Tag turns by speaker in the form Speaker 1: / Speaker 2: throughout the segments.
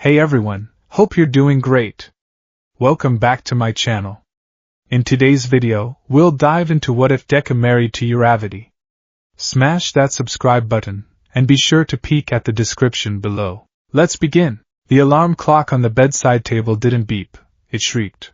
Speaker 1: Hey everyone, hope you're doing great. Welcome back to my channel. In today's video, we'll dive into what if Deku married to Uravity. Smash that subscribe button, and be sure to peek at the description below. Let's begin. The alarm clock on the bedside table didn't beep, it shrieked.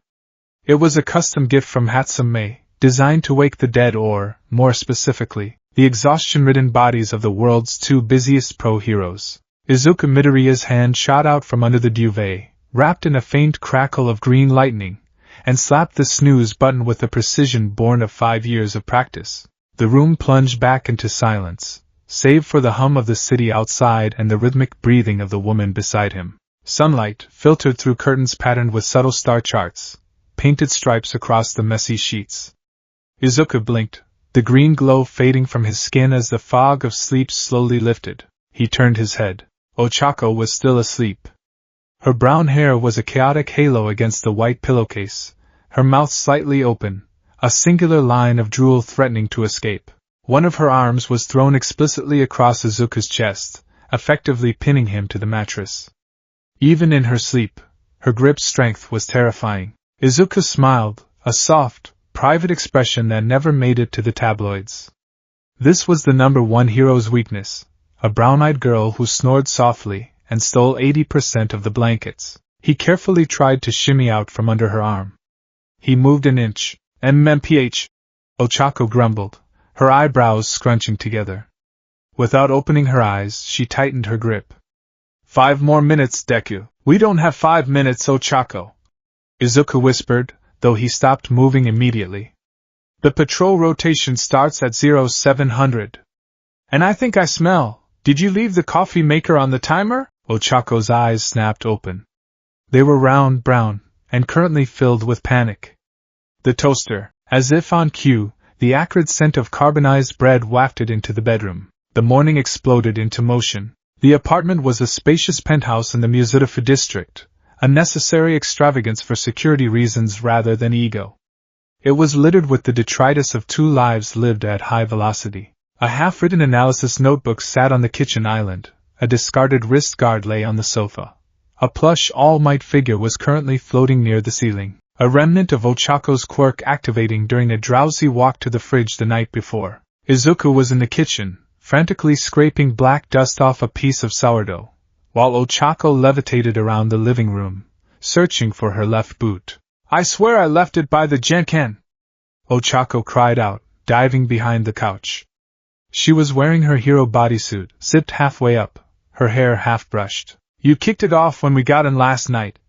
Speaker 1: It was a custom gift from Hatsune, designed to wake the dead or, more specifically, the exhaustion-ridden bodies of the world's two busiest pro-heroes. Izuku Midoriya's hand shot out from under the duvet, wrapped in a faint crackle of green lightning, and slapped the snooze button with a precision born of 5 years of practice. The room plunged back into silence, save for the hum of the city outside and the rhythmic breathing of the woman beside him. Sunlight filtered through curtains patterned with subtle star charts, painted stripes across the messy sheets. Izuku blinked, the green glow fading from his skin as the fog of sleep slowly lifted. He turned his head. Ochako was still asleep. Her brown hair was a chaotic halo against the white pillowcase, her mouth slightly open, a singular line of drool threatening to escape. One of her arms was thrown explicitly across Izuku's chest, effectively pinning him to the mattress. Even in her sleep, her grip strength was terrifying. Izuku smiled, a soft, private expression that never made it to the tabloids. This was the number one hero's weakness. A brown-eyed girl who snored softly and stole 80% of the blankets. He carefully tried to shimmy out from under her arm. He moved an inch. MMPH. Ochako grumbled, her eyebrows scrunching together. Without opening her eyes, she tightened her grip. 5 more minutes, Deku. We don't have 5 minutes, Ochako. Izuku whispered, though he stopped moving immediately. The patrol rotation starts at 0700. And I think I smell. Did you leave the coffee maker on the timer? Ochako's eyes snapped open. They were round brown, and currently filled with panic. The toaster, as if on cue, the acrid scent of carbonized bread wafted into the bedroom. The morning exploded into motion. The apartment was a spacious penthouse in the Musudafu district, a necessary extravagance for security reasons rather than ego. It was littered with the detritus of 2 lives lived at high velocity. A half-written analysis notebook sat on the kitchen island, a discarded wrist guard lay on the sofa. A plush All Might figure was currently floating near the ceiling, a remnant of Ochako's quirk activating during a drowsy walk to the fridge the night before. Izuku was in the kitchen, frantically scraping black dust off a piece of sourdough, while Ochako levitated around the living room, searching for her left boot. I swear I left it by the Genkan! Ochako cried out, diving behind the couch. She was wearing her hero bodysuit, zipped halfway up, her hair half-brushed. You kicked it off when we got in last night,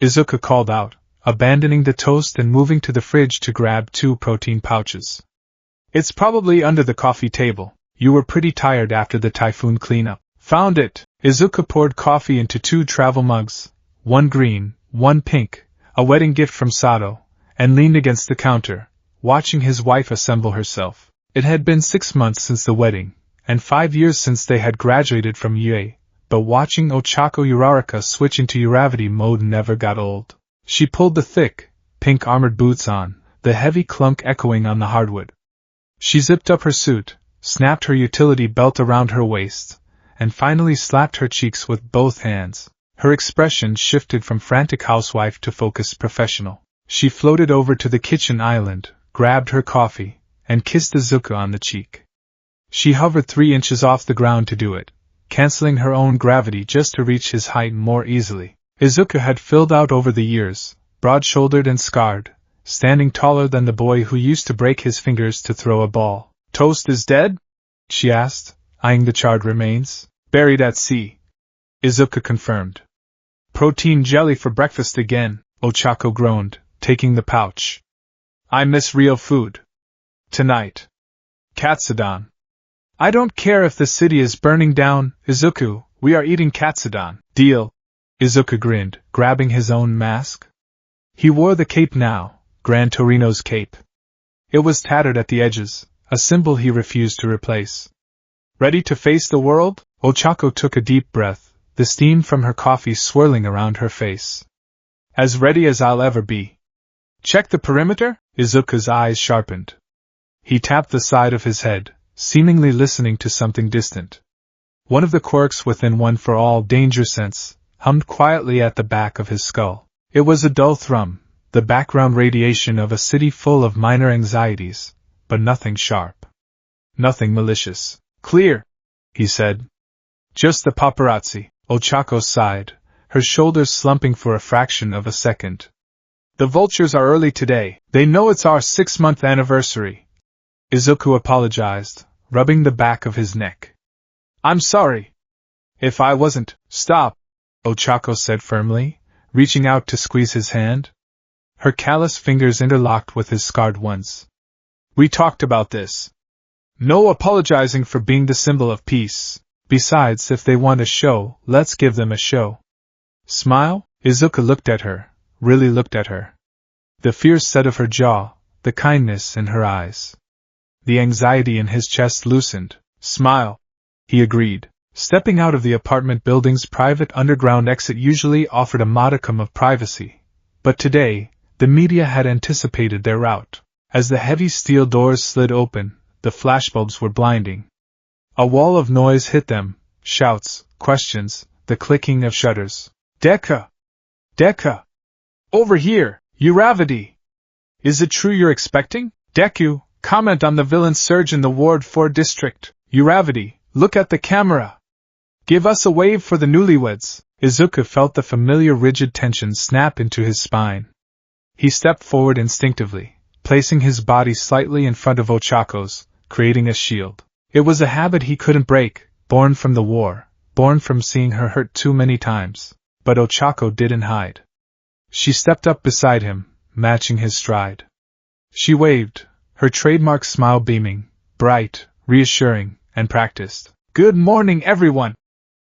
Speaker 1: Izuku called out, abandoning the toast and moving to the fridge to grab 2 protein pouches. It's probably under the coffee table. You were pretty tired after the typhoon cleanup. Found it. Izuku poured coffee into 2 travel mugs, 1 green, 1 pink, a wedding gift from Sato, and leaned against the counter, watching his wife assemble herself. It had been 6 months since the wedding, and 5 years since they had graduated from UA, but watching Ochako Uraraka switch into Uravity mode never got old. She pulled the thick, pink armored boots on, the heavy clunk echoing on the hardwood. She zipped up her suit, snapped her utility belt around her waist, and finally slapped her cheeks with both hands. Her expression shifted from frantic housewife to focused professional. She floated over to the kitchen island, grabbed her coffee, and kissed Izuku on the cheek. She hovered 3 inches off the ground to do it, canceling her own gravity just to reach his height more easily. Izuku had filled out over the years, broad-shouldered and scarred, standing taller than the boy who used to break his fingers to throw a ball. Toast is dead? She asked, eyeing the charred remains. Buried at sea, Izuku confirmed. Protein jelly for breakfast again, Ochako groaned, taking the pouch. I miss real food. Tonight. Katsudon. I don't care if the city is burning down, Izuku, we are eating katsudon. Deal. Izuku grinned, grabbing his own mask. He wore the cape now, Gran Torino's cape. It was tattered at the edges, a symbol he refused to replace. Ready to face the world? Ochako took a deep breath, the steam from her coffee swirling around her face. As ready as I'll ever be. Check the perimeter? Izuku's eyes sharpened. He tapped the side of his head, seemingly listening to something distant. One of the quirks within One for All danger sense, hummed quietly at the back of his skull. It was a dull thrum, the background radiation of a city full of minor anxieties, but nothing sharp. Nothing malicious. Clear, he said. Just the paparazzi. Ochako sighed, her shoulders slumping for a fraction of a second. The vultures are early today. They know it's our 6-month anniversary. Izuku apologized, rubbing the back of his neck. I'm sorry. If I wasn't, stop, Ochako said firmly, reaching out to squeeze his hand. Her callous fingers interlocked with his scarred ones. We talked about this. No apologizing for being the symbol of peace. Besides, if they want a show, let's give them a show. Smile? Izuku looked at her, really looked at her. The fierce set of her jaw, the kindness in her eyes. The anxiety in his chest loosened. Smile, he agreed. Stepping out of the apartment building's private underground exit usually offered a modicum of privacy, but today, the media had anticipated their route. As the heavy steel doors slid open, the flashbulbs were blinding. A wall of noise hit them, shouts, questions, the clicking of shutters. Deku! Deku! Over here, Uravity! Is it true you're expecting? Deku, comment on the villain surge in the Ward 4 district. Uravity, look at the camera! Give us a wave for the newlyweds. Izuku felt the familiar rigid tension snap into his spine. He stepped forward instinctively, placing his body slightly in front of Ochako's, creating a shield. It was a habit he couldn't break, born from the war, born from seeing her hurt too many times. But Ochako didn't hide. She stepped up beside him, matching his stride. She waved, her trademark smile beaming, bright, reassuring, and practiced. Good morning, everyone!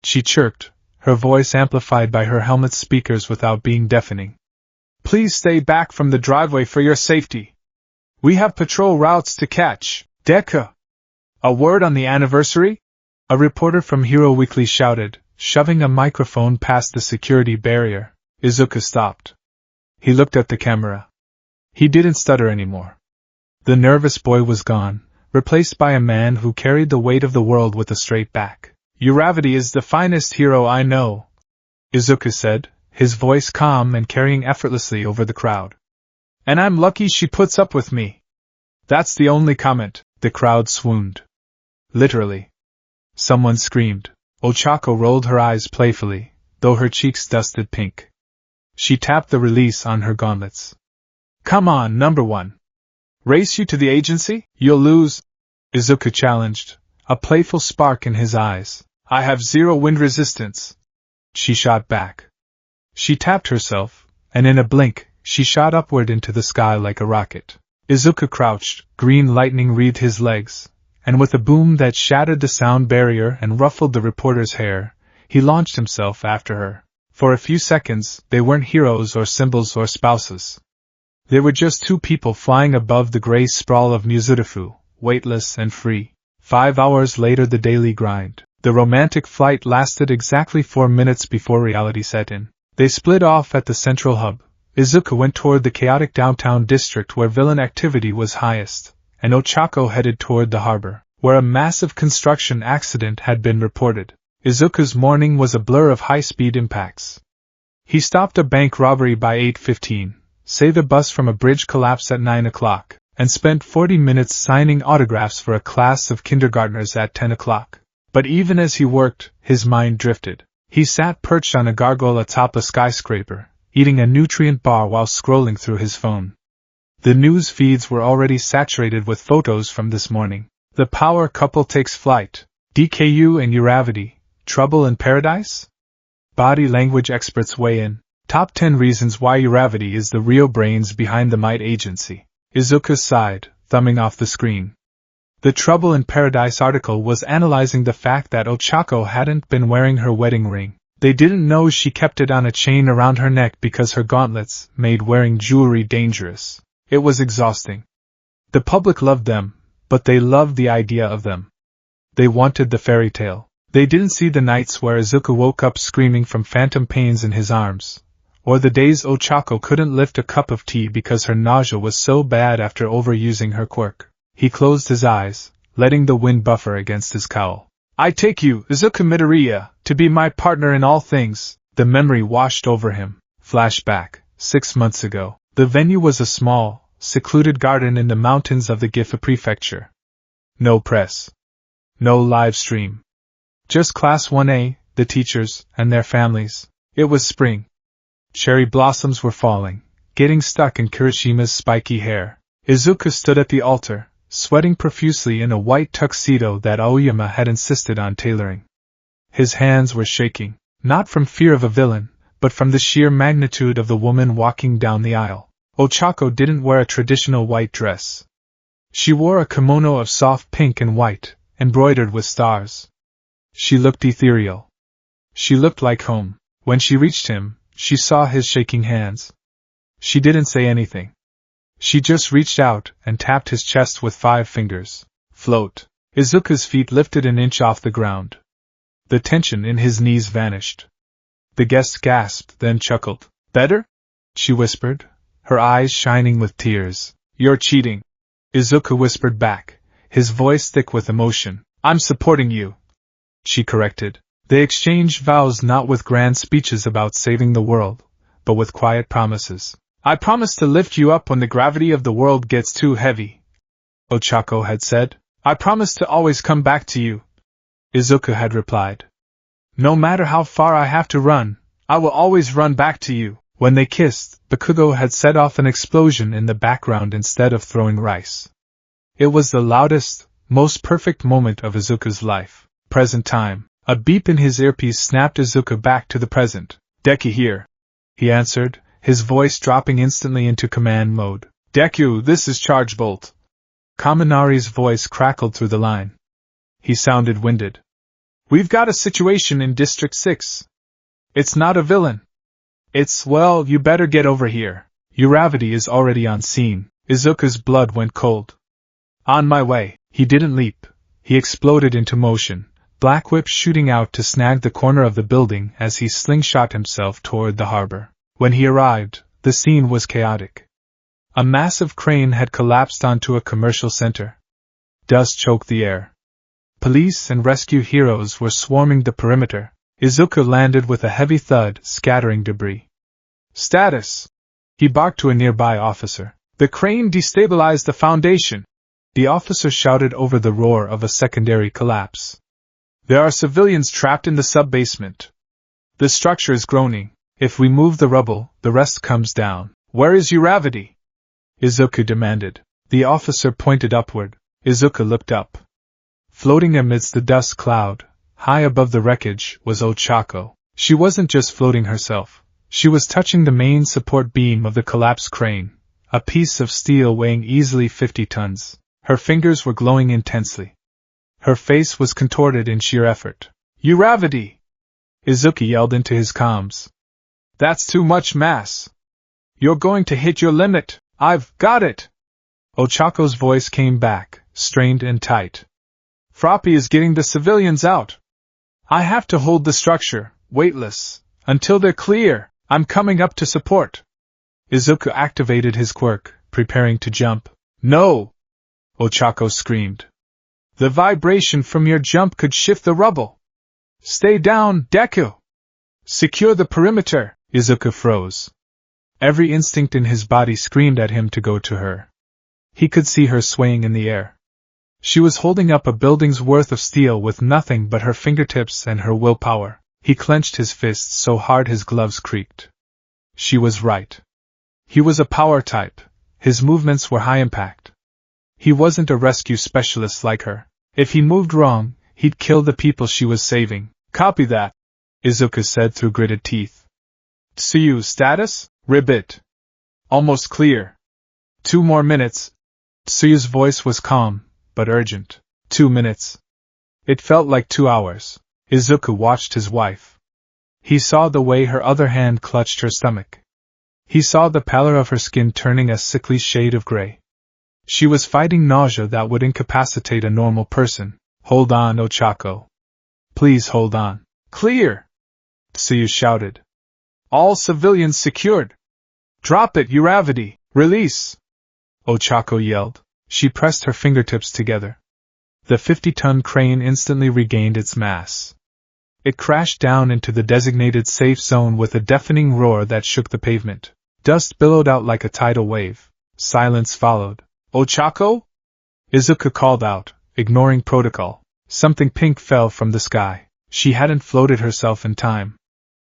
Speaker 1: She chirped, her voice amplified by her helmet's speakers without being deafening. Please stay back from the driveway for your safety. We have patrol routes to catch. Deku! A word on the anniversary? A reporter from Hero Weekly shouted, shoving a microphone past the security barrier. Izuku stopped. He looked at the camera. He didn't stutter anymore. The nervous boy was gone, replaced by a man who carried the weight of the world with a straight back. Uravity is the finest hero I know, Izuku said, his voice calm and carrying effortlessly over the crowd. And I'm lucky she puts up with me. That's the only comment. The crowd swooned. Literally. Someone screamed. Ochako rolled her eyes playfully, though her cheeks dusted pink. She tapped the release on her gauntlets. Come on, number one. Race you to the agency? You'll lose, Izuku challenged, a playful spark in his eyes. I have 0 wind resistance. She shot back. She tapped herself, and in a blink, she shot upward into the sky like a rocket. Izuku crouched, green lightning wreathed his legs, and with a boom that shattered the sound barrier and ruffled the reporter's hair, he launched himself after her. For a few seconds, they weren't heroes or symbols or spouses. They were just 2 people flying above the gray sprawl of Muzurifu, weightless and free. 5 hours later, the daily grind. The romantic flight lasted exactly 4 minutes before reality set in. They split off at the central hub. Izuku went toward the chaotic downtown district where villain activity was highest, and Ochako headed toward the harbor, where a massive construction accident had been reported. Izuku's morning was a blur of high-speed impacts. He stopped a bank robbery by 8:15, saved a bus from a bridge collapse at 9 o'clock, and spent 40 minutes signing autographs for a class of kindergartners at 10 o'clock. But even as he worked, his mind drifted. He sat perched on a gargoyle atop a skyscraper, eating a nutrient bar while scrolling through his phone. The news feeds were already saturated with photos from this morning. The power couple takes flight. DKU and Uravity. Trouble in paradise? Body language experts weigh in. Top 10 reasons why Uravity is the real brains behind the Might Agency. Izuku sighed, thumbing off the screen. The Trouble in Paradise article was analyzing the fact that Ochako hadn't been wearing her wedding ring. They didn't know she kept it on a chain around her neck because her gauntlets made wearing jewelry dangerous. It was exhausting. The public loved them, but they loved the idea of them. They wanted the fairy tale. They didn't see the nights where Izuku woke up screaming from phantom pains in his arms, or the days Ochako couldn't lift a cup of tea because her nausea was so bad after overusing her quirk. He closed his eyes, letting the wind buffer against his cowl. I take you, Izuku Midoriya, to be my partner in all things. The memory washed over him. Flashback, 6 months ago. The venue was a small, secluded garden in the mountains of the Gifu prefecture. No press. No live stream. Just Class 1A, the teachers, and their families. It was spring. Cherry blossoms were falling, getting stuck in Kirishima's spiky hair. Izuku stood at the altar, sweating profusely in a white tuxedo that Aoyama had insisted on tailoring. His hands were shaking, not from fear of a villain, but from the sheer magnitude of the woman walking down the aisle. Ochako didn't wear a traditional white dress. She wore a kimono of soft pink and white, embroidered with stars. She looked ethereal. She looked like home. When she reached him, she saw his shaking hands. She didn't say anything. She just reached out and tapped his chest with 5 fingers. Float. Izuku's feet lifted an inch off the ground. The tension in his knees vanished. The guest gasped, then chuckled. Better? She whispered, her eyes shining with tears. You're cheating. Izuku whispered back, his voice thick with emotion. I'm supporting you. She corrected. They exchanged vows, not with grand speeches about saving the world, but with quiet promises. I promise to lift you up when the gravity of the world gets too heavy, Ochako had said. I promise to always come back to you, Izuku had replied. No matter how far I have to run, I will always run back to you. When they kissed, Bakugo had set off an explosion in the background instead of throwing rice. It was the loudest, most perfect moment of Izuku's life. Present time. A beep in his earpiece snapped Izuku back to the present. Deku here, he answered, his voice dropping instantly into command mode. Deku, this is Charge Bolt. Kaminari's voice crackled through the line. He sounded winded. We've got a situation in District 6. It's not a villain. It's, well, you better get over here. Uravity is already on scene. Izuku's blood went cold. On my way. He didn't leap. He exploded into motion, Black Whip shooting out to snag the corner of the building as he slingshot himself toward the harbor. When he arrived, the scene was chaotic. A massive crane had collapsed onto a commercial center. Dust choked the air. Police and rescue heroes were swarming the perimeter. Izuku landed with a heavy thud, scattering debris. Status! He barked to a nearby officer. The crane destabilized the foundation. The officer shouted over the roar of a secondary collapse. There are civilians trapped in the sub-basement. The structure is groaning. If we move the rubble, the rest comes down. Where is Uravity? Izuku demanded. The officer pointed upward. Izuku looked up. Floating amidst the dust cloud, high above the wreckage, was Ochako. She wasn't just floating herself. She was touching the main support beam of the collapsed crane, a piece of steel weighing easily 50 tons. Her fingers were glowing intensely. Her face was contorted in sheer effort. Uravity! Izuku yelled into his comms. That's too much mass. You're going to hit your limit. I've got it! Ochako's voice came back, strained and tight. Froppy is getting the civilians out. I have to hold the structure, weightless, until they're clear. I'm coming up to support. Izuku activated his quirk, preparing to jump. No! Ochako screamed. The vibration from your jump could shift the rubble. Stay down, Deku! Secure the perimeter! Izuku froze. Every instinct in his body screamed at him to go to her. He could see her swaying in the air. She was holding up a building's worth of steel with nothing but her fingertips and her willpower. He clenched his fists so hard his gloves creaked. She was right. He was a power type. His movements were high impact. He wasn't a rescue specialist like her. If he moved wrong, he'd kill the people she was saving. Copy that, Izuku said through gritted teeth. Tsuyu status? Ribbit. Almost clear. 2 more minutes. Tsuyu's voice was calm, but urgent. 2 minutes. It felt like 2 hours. Izuku watched his wife. He saw the way her other hand clutched her stomach. He saw the pallor of her skin turning a sickly shade of gray. She was fighting nausea that would incapacitate a normal person. Hold on, Ochako. Please hold on. Clear! Tsuyu shouted. All civilians secured. Drop it, Uravity! Release! Ochako yelled. She pressed her fingertips together. The 50-ton crane instantly regained its mass. It crashed down into the designated safe zone with a deafening roar that shook the pavement. Dust billowed out like a tidal wave. Silence followed. "Ochako?" Izuku called out, ignoring protocol. Something pink fell from the sky. She hadn't floated herself in time.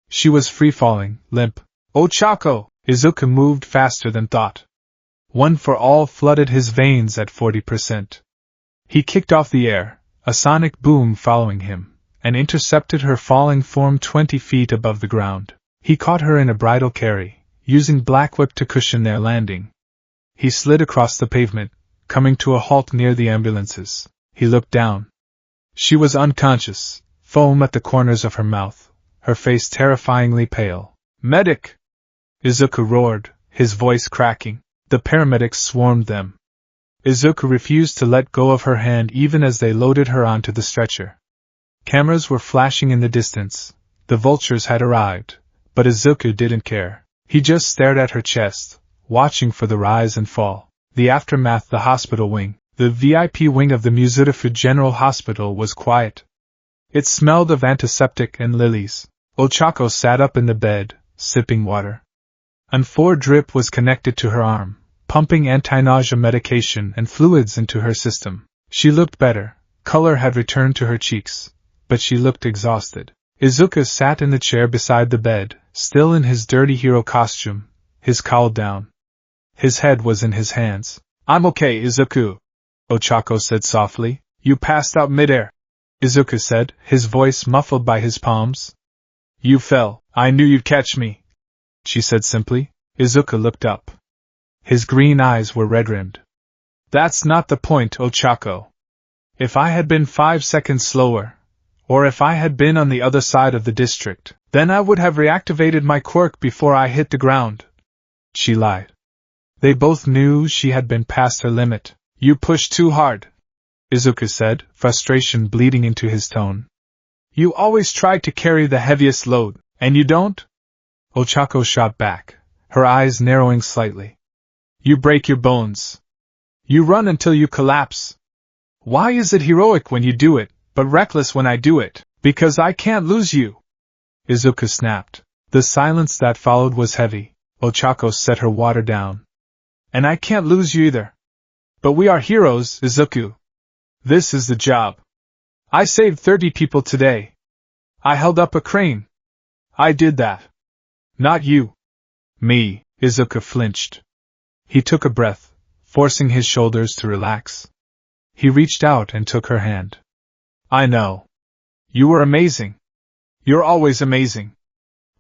Speaker 1: She was free-falling, limp. "Ochako!" Izuku moved faster than thought. One for all flooded his veins at 40%. He kicked off the air, a sonic boom following him, and intercepted her falling form 20 feet above the ground. He caught her in a bridal carry, using Black Whip to cushion their landing. He slid across the pavement, coming to a halt near the ambulances. He looked down. She was unconscious, foam at the corners of her mouth, her face terrifyingly pale. "Medic!" Izuku roared, his voice cracking. The paramedics swarmed them. Izuku refused to let go of her hand even as they loaded her onto the stretcher. Cameras were flashing in the distance. The vultures had arrived, but Izuku didn't care. He just stared at her chest, watching for the rise and fall. The aftermath. The hospital wing, the VIP wing of the Muzurifu General Hospital, was quiet. It smelled of antiseptic and lilies. Ochako sat up in the bed, sipping water. An IV drip was connected to her arm, pumping anti-nausea medication and fluids into her system. She looked better. Color had returned to her cheeks, but she looked exhausted. Izuku sat in the chair beside the bed, still in his dirty hero costume, his cowl down. His head was in his hands. "I'm okay, Izuku," Ochako said softly. "You passed out midair," Izuku said, his voice muffled by his palms. "You fell. I knew you'd catch me," she said simply. Izuku looked up. His green eyes were red-rimmed. "That's not the point, Ochako. If I had been 5 seconds slower, or if I had been on the other side of the district, then I would have reactivated my quirk before I hit the ground," she lied. They both knew she had been past her limit. "You pushed too hard," Izuku said, frustration bleeding into his tone. "You always try to carry the heaviest load, and you don't?" Ochako shot back, her eyes narrowing slightly. "You break your bones. You run until you collapse. Why is it heroic when you do it, but reckless when I do it? Because I can't lose you," Izuku snapped. The silence that followed was heavy. Ochako set her water down. "And I can't lose you either. But we are heroes, Izuku. This is the job. I saved 30 people today. I held up a crane. I did that. Not you." "Me," Izuku flinched. He took a breath, forcing his shoulders to relax. He reached out and took her hand. "I know. You were amazing. You're always amazing.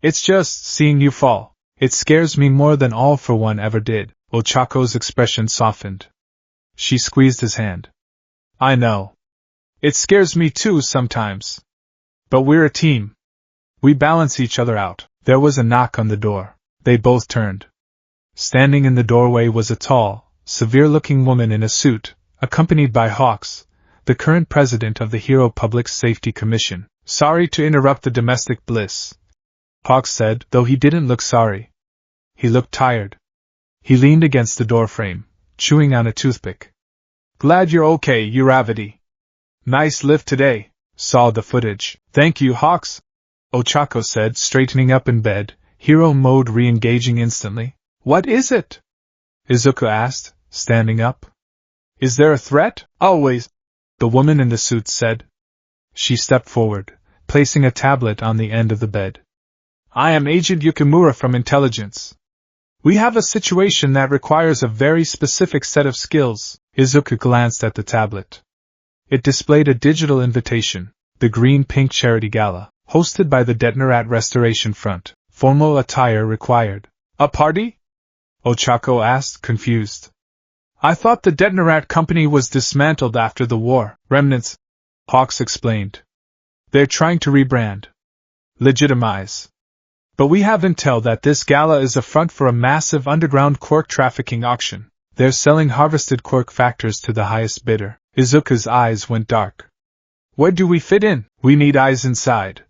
Speaker 1: It's just seeing you fall. It scares me more than All for One ever did." Ochako's expression softened. She squeezed his hand. "I know. It scares me too sometimes. But we're a team. We balance each other out." There was a knock on the door. They both turned. Standing in the doorway was a tall, severe-looking woman in a suit, accompanied by Hawks, the current president of the Hero Public Safety Commission. "Sorry to interrupt the domestic bliss," Hawks said, though he didn't look sorry. He looked tired. He leaned against the doorframe, chewing on a toothpick. "Glad you're okay, Uravity. Nice lift today. Saw the footage." "Thank you, Hawks," Ochako said, straightening up in bed, hero mode re-engaging instantly. "What is it?" Izuku asked, standing up. "Is there a threat?" "Always," the woman in the suit said. She stepped forward, placing a tablet on the end of the bed. "I am Agent Yukimura from Intelligence. We have a situation that requires a very specific set of skills." Izuku glanced at the tablet. It displayed a digital invitation, the Green-Pink Charity Gala, hosted by the Detnerat Restoration Front. Formal attire required. "A party?" Ochako asked, confused. "I thought the Detnerat company was dismantled after the war." "Remnants," Hawks explained. "They're trying to rebrand. Legitimize. But we have intel that this gala is a front for a massive underground quirk trafficking auction. They're selling harvested quirk factors to the highest bidder." Izuku's eyes went dark. "Where do we fit in?" "We need eyes inside,"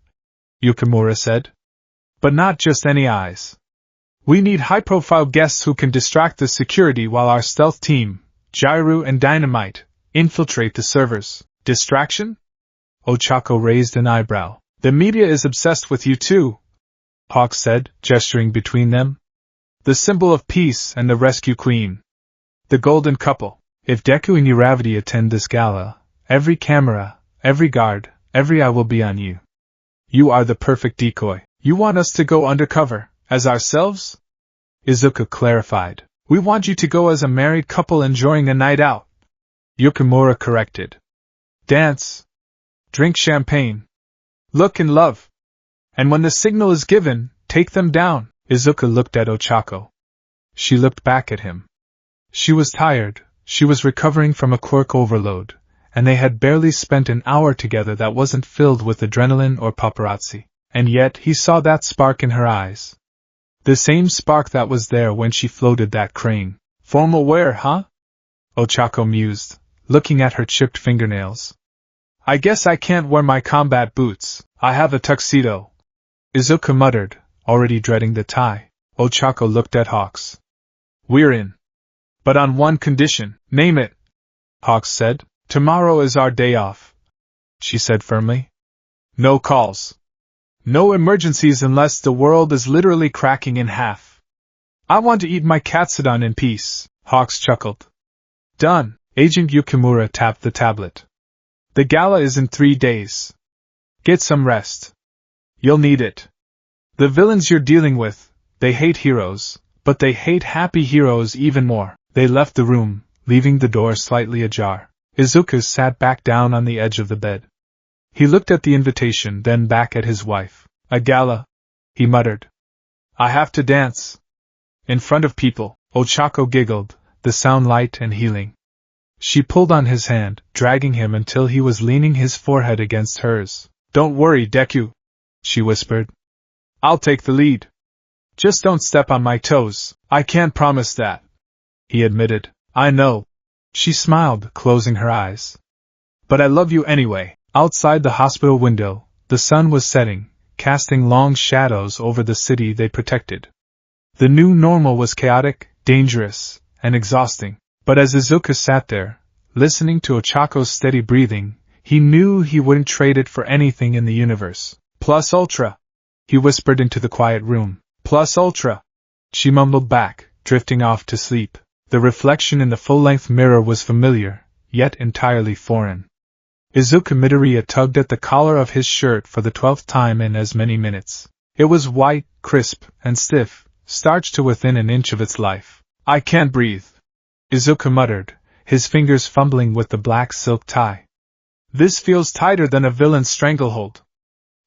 Speaker 1: Yukimura said. "But not just any eyes. We need high-profile guests who can distract the security while our stealth team, Gyru and Dynamite, infiltrate the servers." "Distraction?" Ochako raised an eyebrow. The media is obsessed with you too, Hawk said, gesturing between them. The symbol of peace and the rescue queen. The golden couple. If Deku and Uravity attend this gala, every camera, every guard, every eye will be on you. You are the perfect decoy. You want us to go undercover, as ourselves? Izuku clarified. We want you to go as a married couple enjoying a night out. Yukimura corrected. Dance. Drink champagne. Look and love. And when the signal is given, take them down. Izuku looked at Ochako. She looked back at him. She was tired, she was recovering from a quirk overload, and they had barely spent an hour together that wasn't filled with adrenaline or paparazzi. And yet he saw that spark in her eyes. The same spark that was there when she floated that crane. Formal wear, huh? Ochako mused, looking at her chipped fingernails. I guess I can't wear my combat boots. I have a tuxedo. Izuku muttered, already dreading the tie. Ochako looked at Hawks. We're in. But on one condition. Name it. Hawks said. Tomorrow is our day off. She said firmly. No calls. No emergencies unless the world is literally cracking in half. I want to eat my katsudon in peace, Hawks chuckled. Done. Agent Yukimura tapped the tablet. The gala is in 3 days. Get some rest. You'll need it. The villains you're dealing with, they hate heroes, but they hate happy heroes even more. They left the room, leaving the door slightly ajar. Izuku sat back down on the edge of the bed. He looked at the invitation, then back at his wife. A gala, he muttered. I have to dance. In front of people. Ochako giggled, the sound light and healing. She pulled on his hand, dragging him until he was leaning his forehead against hers. Don't worry, Deku, she whispered. I'll take the lead. Just don't step on my toes. I can't promise that, he admitted. I know. She smiled, closing her eyes. But I love you anyway. Outside the hospital window, the sun was setting, casting long shadows over the city they protected. The new normal was chaotic, dangerous, and exhausting. But as Izuku sat there, listening to Ochako's steady breathing, he knew he wouldn't trade it for anything in the universe. Plus ultra, he whispered into the quiet room. Plus ultra, she mumbled back, drifting off to sleep. The reflection in the full-length mirror was familiar, yet entirely foreign. Izuku Midoriya tugged at the collar of his shirt for the 12th time in as many minutes. It was white, crisp, and stiff, starched to within an inch of its life. I can't breathe, Izuku muttered, his fingers fumbling with the black silk tie. This feels tighter than a villain's stranglehold.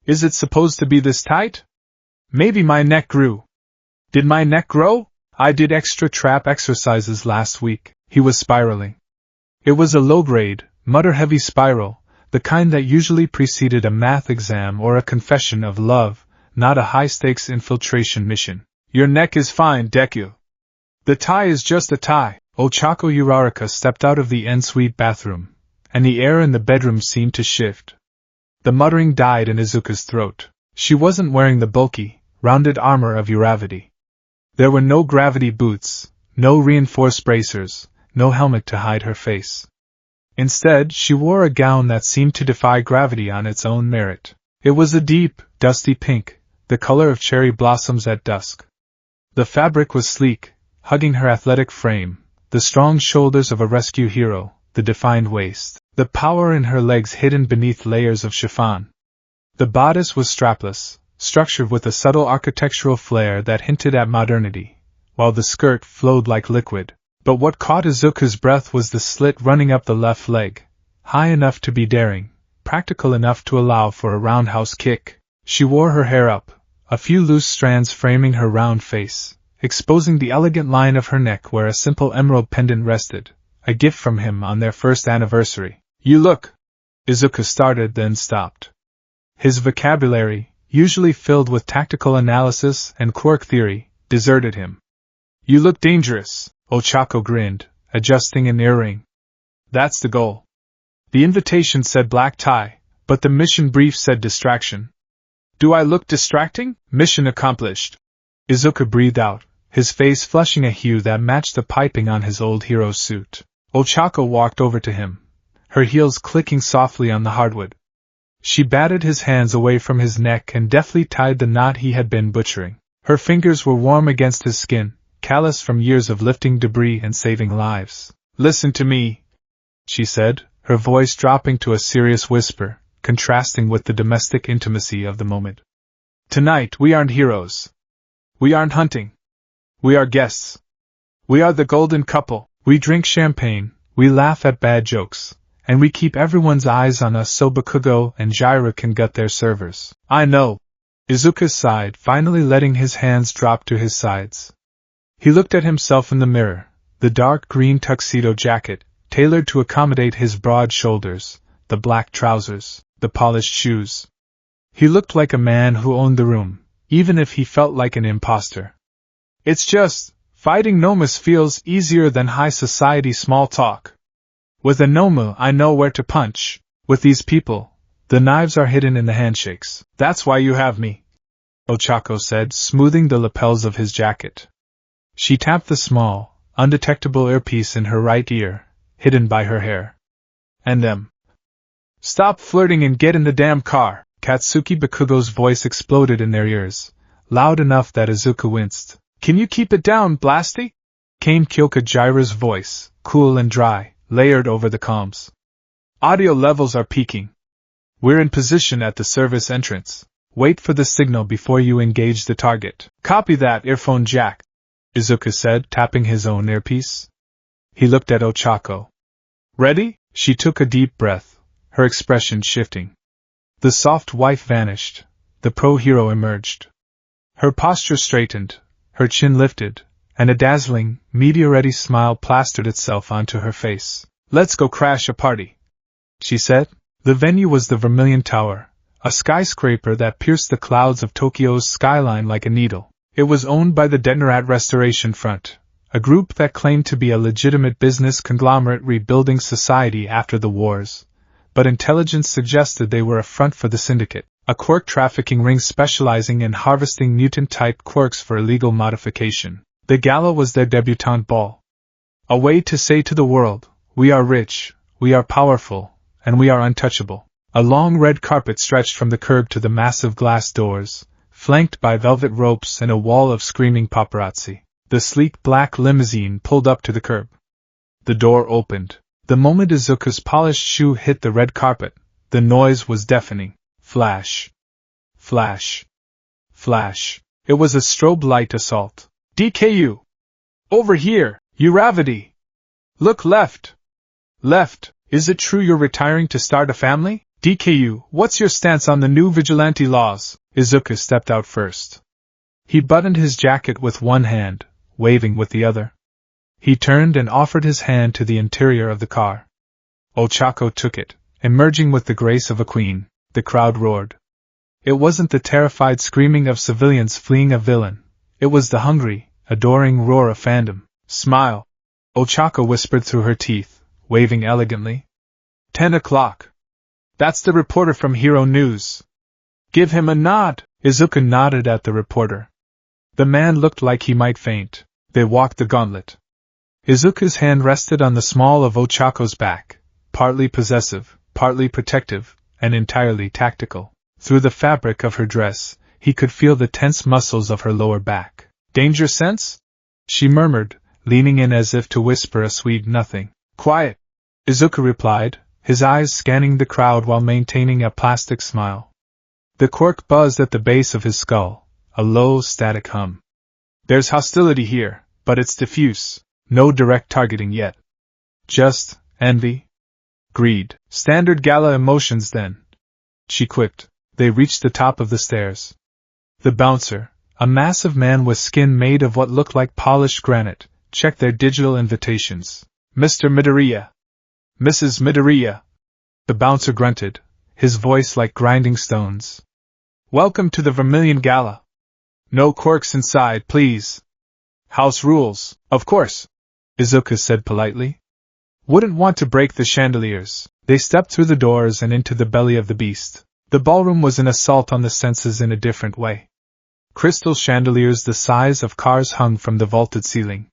Speaker 1: Is it supposed to be this tight? Maybe my neck grew. Did my neck grow? I did extra trap exercises last week. He was spiraling. It was a low-grade, mutter-heavy spiral, the kind that usually preceded a math exam or a confession of love, not a high-stakes infiltration mission. Your neck is fine, Deku. The tie is just a tie. Ochako Uraraka stepped out of the en-suite bathroom, and the air in the bedroom seemed to shift. The muttering died in Izuku's throat. She wasn't wearing the bulky, rounded armor of Uravity. There were no gravity boots, no reinforced bracers, no helmet to hide her face. Instead, she wore a gown that seemed to defy gravity on its own merit. It was a deep, dusty pink, the color of cherry blossoms at dusk. The fabric was sleek, hugging her athletic frame, the strong shoulders of a rescue hero, the defined waist, the power in her legs hidden beneath layers of chiffon. The bodice was strapless, structured with a subtle architectural flair that hinted at modernity, while the skirt flowed like liquid. But what caught Izuku's breath was the slit running up the left leg, high enough to be daring, practical enough to allow for a roundhouse kick. She wore her hair up, a few loose strands framing her round face, exposing the elegant line of her neck where a simple emerald pendant rested, a gift from him on their first anniversary. You look. Izuku started, then stopped. His vocabulary, usually filled with tactical analysis and quirk theory, deserted him. You look dangerous, Ochako grinned, adjusting an earring. That's the goal. The invitation said black tie, but the mission brief said distraction. Do I look distracting? Mission accomplished. Izuku breathed out, his face flushing a hue that matched the piping on his old hero's suit. Ochako walked over to him, her heels clicking softly on the hardwood. She batted his hands away from his neck and deftly tied the knot he had been butchering. Her fingers were warm against his skin, callous from years of lifting debris and saving lives. "Listen to me," she said, her voice dropping to a serious whisper, contrasting with the domestic intimacy of the moment. "Tonight we aren't heroes. We aren't hunting. We are guests. We are the golden couple. We drink champagne, we laugh at bad jokes, and we keep everyone's eyes on us so Bakugo and Jiraiya can gut their servers." "I know." Izuku sighed, finally letting his hands drop to his sides. He looked at himself in the mirror, the dark green tuxedo jacket, tailored to accommodate his broad shoulders, the black trousers, the polished shoes. He looked like a man who owned the room, even if he felt like an imposter. "It's just, fighting Nomus feels easier than high society small talk. With a Nomu I know where to punch. With these people, the knives are hidden in the handshakes. That's why you have me," Ochako said, smoothing the lapels of his jacket. She tapped the small, undetectable earpiece in her right ear, hidden by her hair. "And them. Stop flirting and get in the damn car." Katsuki Bakugo's voice exploded in their ears, loud enough that Izuku winced. "Can you keep it down, Blasty?" came Kyoka Jiraiya's voice, cool and dry, layered over the comms. "Audio levels are peaking. We're in position at the service entrance. Wait for the signal before you engage the target." "Copy that, earphone jack," Izuku said, tapping his own earpiece. He looked at Ochako. "Ready?" She took a deep breath, her expression shifting. The soft wife vanished. The pro-hero emerged. Her posture straightened, her chin lifted, and a dazzling, meteor-ready smile plastered itself onto her face. "Let's go crash a party," she said. The venue was the Vermilion Tower, a skyscraper that pierced the clouds of Tokyo's skyline like a needle. It was owned by the Detnerat Restoration Front, a group that claimed to be a legitimate business conglomerate rebuilding society after the wars, but intelligence suggested they were a front for the Syndicate, a quirk trafficking ring specializing in harvesting mutant-type quirks for illegal modification. The gala was their debutante ball. A way to say to the world, "We are rich, we are powerful, and we are untouchable." A long red carpet stretched from the curb to the massive glass doors, flanked by velvet ropes and a wall of screaming paparazzi. The sleek black limousine pulled up to the curb. The door opened. The moment Izuku's polished shoe hit the red carpet, the noise was deafening. Flash. Flash. Flash. It was a strobe light assault. "DKU! Over here, Uravity! Look left! Left! Is it true you're retiring to start a family? DKU, what's your stance on the new vigilante laws?" Izuku stepped out first. He buttoned his jacket with one hand, waving with the other. He turned and offered his hand to the interior of the car. Ochako took it, emerging with the grace of a queen. The crowd roared. It wasn't the terrified screaming of civilians fleeing a villain. It was the hungry, adoring roar of fandom. "Smile," Ochako whispered through her teeth, waving elegantly. 10 o'clock. That's the reporter from Hero News. Give him a nod." Izuku nodded at the reporter. The man looked like he might faint. They walked the gauntlet. Izuku's hand rested on the small of Ochako's back, partly possessive, partly protective, and entirely tactical. Through the fabric of her dress, he could feel the tense muscles of her lower back. "Danger sense?" she murmured, leaning in as if to whisper a sweet nothing. "Quiet," Izuku replied, his eyes scanning the crowd while maintaining a plastic smile. The quirk buzzed at the base of his skull, a low, static hum. "There's hostility here, but it's diffuse. No direct targeting yet. Just envy, greed. Standard gala emotions then," she quipped. They reached the top of the stairs. The bouncer, a massive man with skin made of what looked like polished granite, checked their digital invitations. "Mr. Midoriya. Mrs. Midoriya." The bouncer grunted, his voice like grinding stones. "Welcome to the Vermilion Gala. No quirks inside, please. House rules, of course," Izuku said politely. "Wouldn't want to break the chandeliers." They stepped through the doors and into the belly of the beast. The ballroom was an assault on the senses in a different way. Crystal chandeliers the size of cars hung from the vaulted ceiling.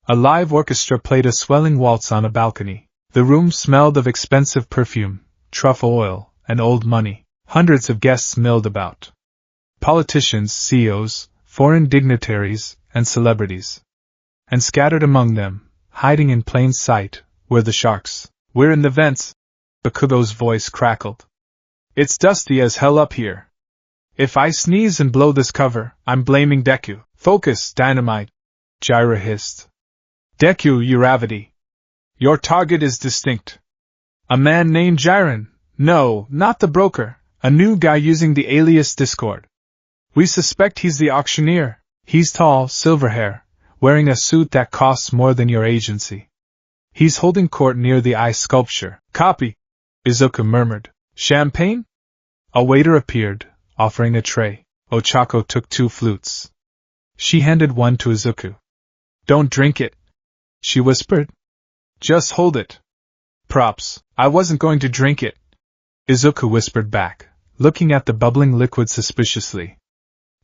Speaker 1: A live orchestra played a swelling waltz on a balcony. The room smelled of expensive perfume, truffle oil, and old money. Hundreds of guests milled about. Politicians, CEOs, foreign dignitaries, and celebrities. And scattered among them, hiding in plain sight, were the sharks. "We're in the vents," Bakugo's voice crackled. "It's dusty as hell up here. If I sneeze and blow this cover, I'm blaming Deku." "Focus, Dynamite," Jiraiya hissed. "Deku, Uravity. Your target is distinct. A man named Jiren. No, not the broker, a new guy using the alias Discord. We suspect he's the auctioneer. He's tall, silver hair, wearing a suit that costs more than your agency. He's holding court near the eye sculpture." "Copy," Izuku murmured. "Champagne?" A waiter appeared, offering a tray. Ochako took 2 flutes. She handed one to Izuku. "Don't drink it," she whispered. "Just hold it." "Props, I wasn't going to drink it," Izuku whispered back, looking at the bubbling liquid suspiciously.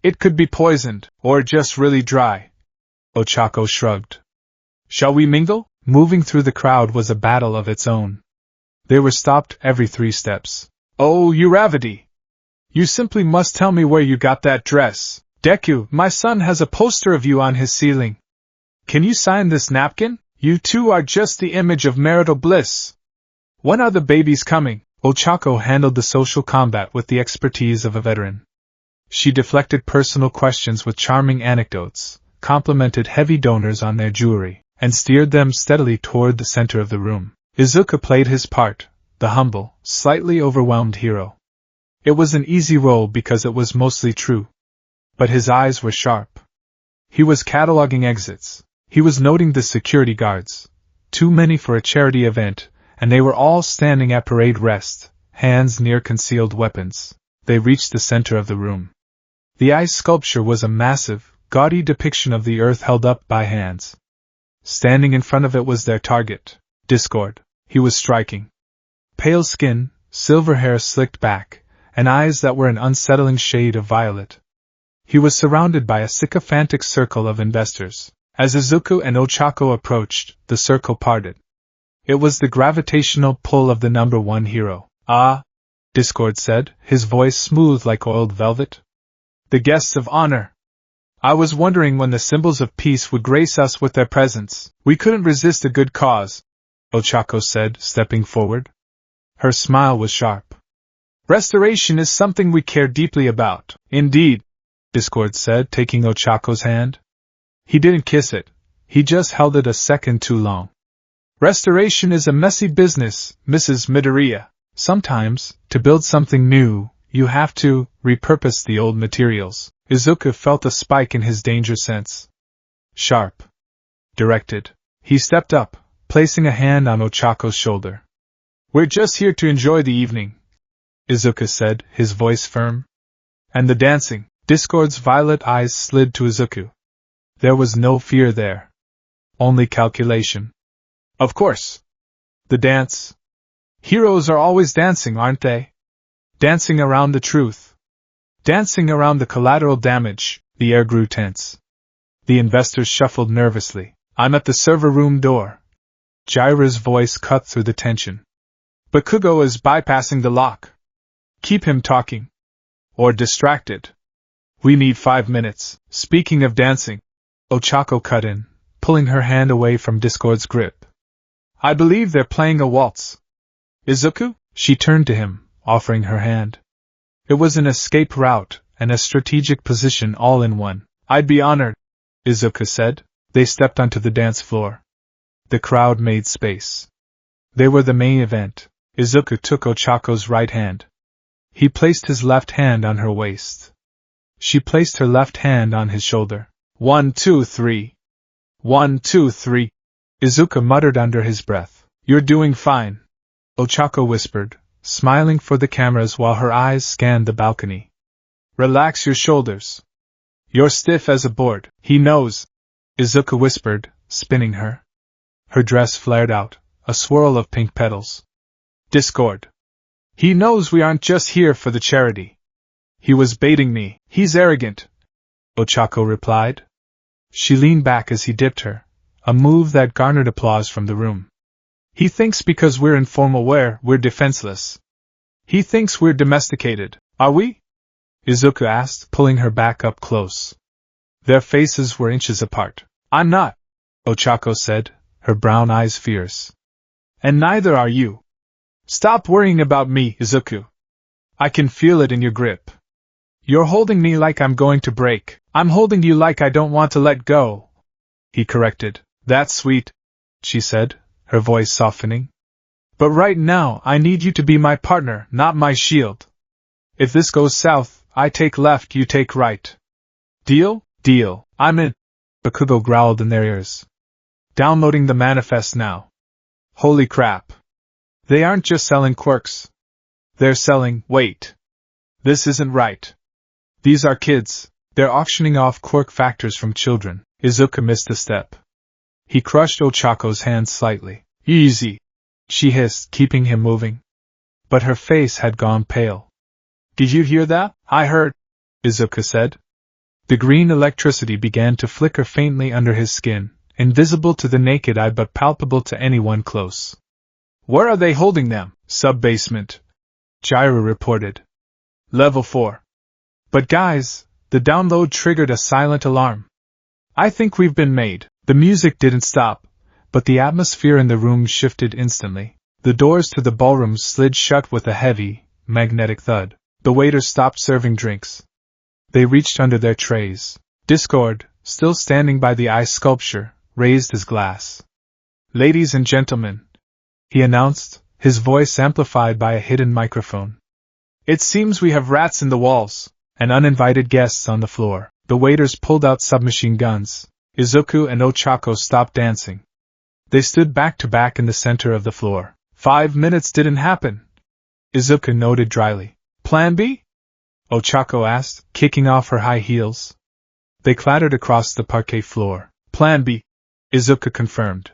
Speaker 1: "It could be poisoned, or just really dry." Ochako shrugged. "Shall we mingle?" Moving through the crowd was a battle of its own. They were stopped every 3 steps. "Oh, Uravity! You simply must tell me where you got that dress. Deku, my son has a poster of you on his ceiling. Can you sign this napkin? You two are just the image of marital bliss. When are the babies coming?" Ochako handled the social combat with the expertise of a veteran. She deflected personal questions with charming anecdotes, complimented heavy donors on their jewelry, and steered them steadily toward the center of the room. Izuku played his part, the humble, slightly overwhelmed hero. It was an easy role because it was mostly true. But his eyes were sharp. He was cataloging exits. He was noting the security guards. Too many for a charity event, and they were all standing at parade rest, hands near concealed weapons. They reached the center of the room. The ice sculpture was a massive, gaudy depiction of the earth held up by hands. Standing in front of it was their target, Discord. He was striking. Pale skin, silver hair slicked back, and eyes that were an unsettling shade of violet. He was surrounded by a sycophantic circle of investors. As Izuku and Ochako approached, the circle parted. It was the gravitational pull of the number 1 hero. "Ah," Discord said, his voice smooth like oiled velvet. "The guests of honor. I was wondering when the symbols of peace would grace us with their presence. We couldn't resist a good cause," Ochako said, stepping forward. Her smile was sharp. "Restoration is something we care deeply about." "Indeed," Discord said, taking Ochako's hand. He didn't kiss it, he just held it a second too long. "Restoration is a messy business, Mrs. Midoriya. Sometimes, to build something new, you have to repurpose the old materials." Izuku felt a spike in his danger sense. Sharp. Directed. He stepped up, placing a hand on Ochako's shoulder. "We're just here to enjoy the evening," Izuku said, his voice firm. "And the dancing." Discord's violet eyes slid to Izuku. There was no fear there. Only calculation. "Of course. The dance. Heroes are always dancing, aren't they? Dancing around the truth. Dancing around the collateral damage." The air grew tense. The investors shuffled nervously. "I'm at the server room door." Jiraiya's voice cut through the tension. "Bakugo is bypassing the lock. Keep him talking. Or distracted. We need 5 minutes." "Speaking of dancing," Ochako cut in, pulling her hand away from Discord's grip. "I believe they're playing a waltz." "Izuku?" She turned to him, offering her hand. It was an escape route, and a strategic position all in one. "I'd be honored," Izuku said. They stepped onto the dance floor. The crowd made space. They were the main event. Izuku took Ochako's right hand. He placed his left hand on her waist. She placed her left hand on his shoulder. 1, 2, 3. 1, 2, 3. Izuku muttered under his breath. "You're doing fine," Ochako whispered, smiling for the cameras while her eyes scanned the balcony. "Relax your shoulders. You're stiff as a board." "He knows," Izuku whispered, spinning her. Her dress flared out, a swirl of pink petals. "Discord. He knows we aren't just here for the charity. He was baiting me." "He's arrogant," Ochako replied. She leaned back as he dipped her, a move that garnered applause from the room. "He thinks because we're in formal wear, we're defenseless. He thinks we're domesticated, are we? Izuku asked, pulling her back up close. Their faces were inches apart. I'm not, Ochako said, her brown eyes fierce. And neither are you. Stop worrying about me, Izuku. I can feel it in your grip. You're holding me like I'm going to break. I'm holding you like I don't want to let go. He corrected. That's sweet, she said, her voice softening. But right now I need you to be my partner, not my shield. If this goes south, I take left, you take right. Deal? Deal. I'm in. Bakugo growled in their ears. Downloading the manifest now. Holy crap. They aren't just selling quirks. They're selling, wait. This isn't right. These are kids. They're auctioning off quirk factors from children. Izuku missed a step. He crushed Ochako's hand slightly. Easy, she hissed, keeping him moving. But her face had gone pale. Did you hear that? I heard, Izuku said. The green electricity began to flicker faintly under his skin, invisible to the naked eye but palpable to anyone close. Where are they holding them? Sub-basement, Jiraiya reported. Level 4. But guys, the download triggered a silent alarm. I think we've been made. The music didn't stop, but the atmosphere in the room shifted instantly. The doors to the ballroom slid shut with a heavy, magnetic thud. The waiters stopped serving drinks. They reached under their trays. Discord, still standing by the ice sculpture, raised his glass. Ladies and gentlemen, he announced, his voice amplified by a hidden microphone. It seems we have rats in the walls, and uninvited guests on the floor. The waiters pulled out submachine guns. Izuku and Ochako stopped dancing. They stood back to back in the center of the floor. 5 minutes didn't happen, Izuku noted dryly. Plan B? Ochako asked, kicking off her high heels. They clattered across the parquet floor. Plan B, Izuku confirmed.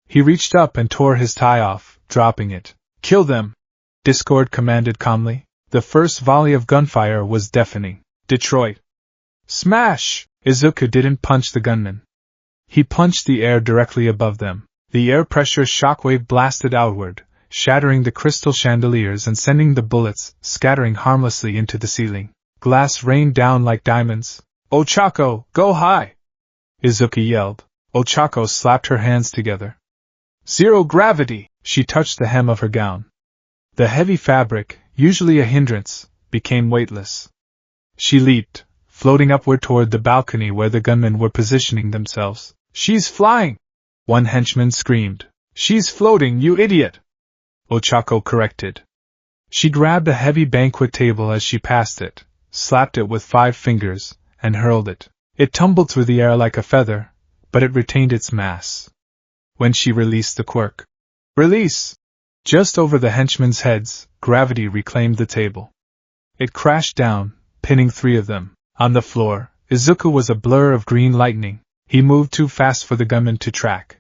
Speaker 1: He reached up and tore his tie off, dropping it. Kill them, Discord commanded calmly. The first volley of gunfire was deafening. Detroit. Smash! Izuku didn't punch the gunman. He punched the air directly above them. The air pressure shockwave blasted outward, shattering the crystal chandeliers and sending the bullets scattering harmlessly into the ceiling. Glass rained down like diamonds. Ochako, go high! Izuku yelled. Ochako slapped her hands together. Zero gravity! She touched the hem of her gown. The heavy fabric, usually a hindrance, became weightless. She leaped, floating upward toward the balcony where the gunmen were positioning themselves. She's flying! One henchman screamed. She's floating, you idiot! Ochako corrected. She grabbed a heavy banquet table as she passed it, slapped it with 5 fingers, and hurled it. It tumbled through the air like a feather, but it retained its mass. When she released the quirk. Release! Just over the henchmen's heads, gravity reclaimed the table. It crashed down, pinning 3 of them. On the floor, Izuku was a blur of green lightning. He moved too fast for the gunman to track.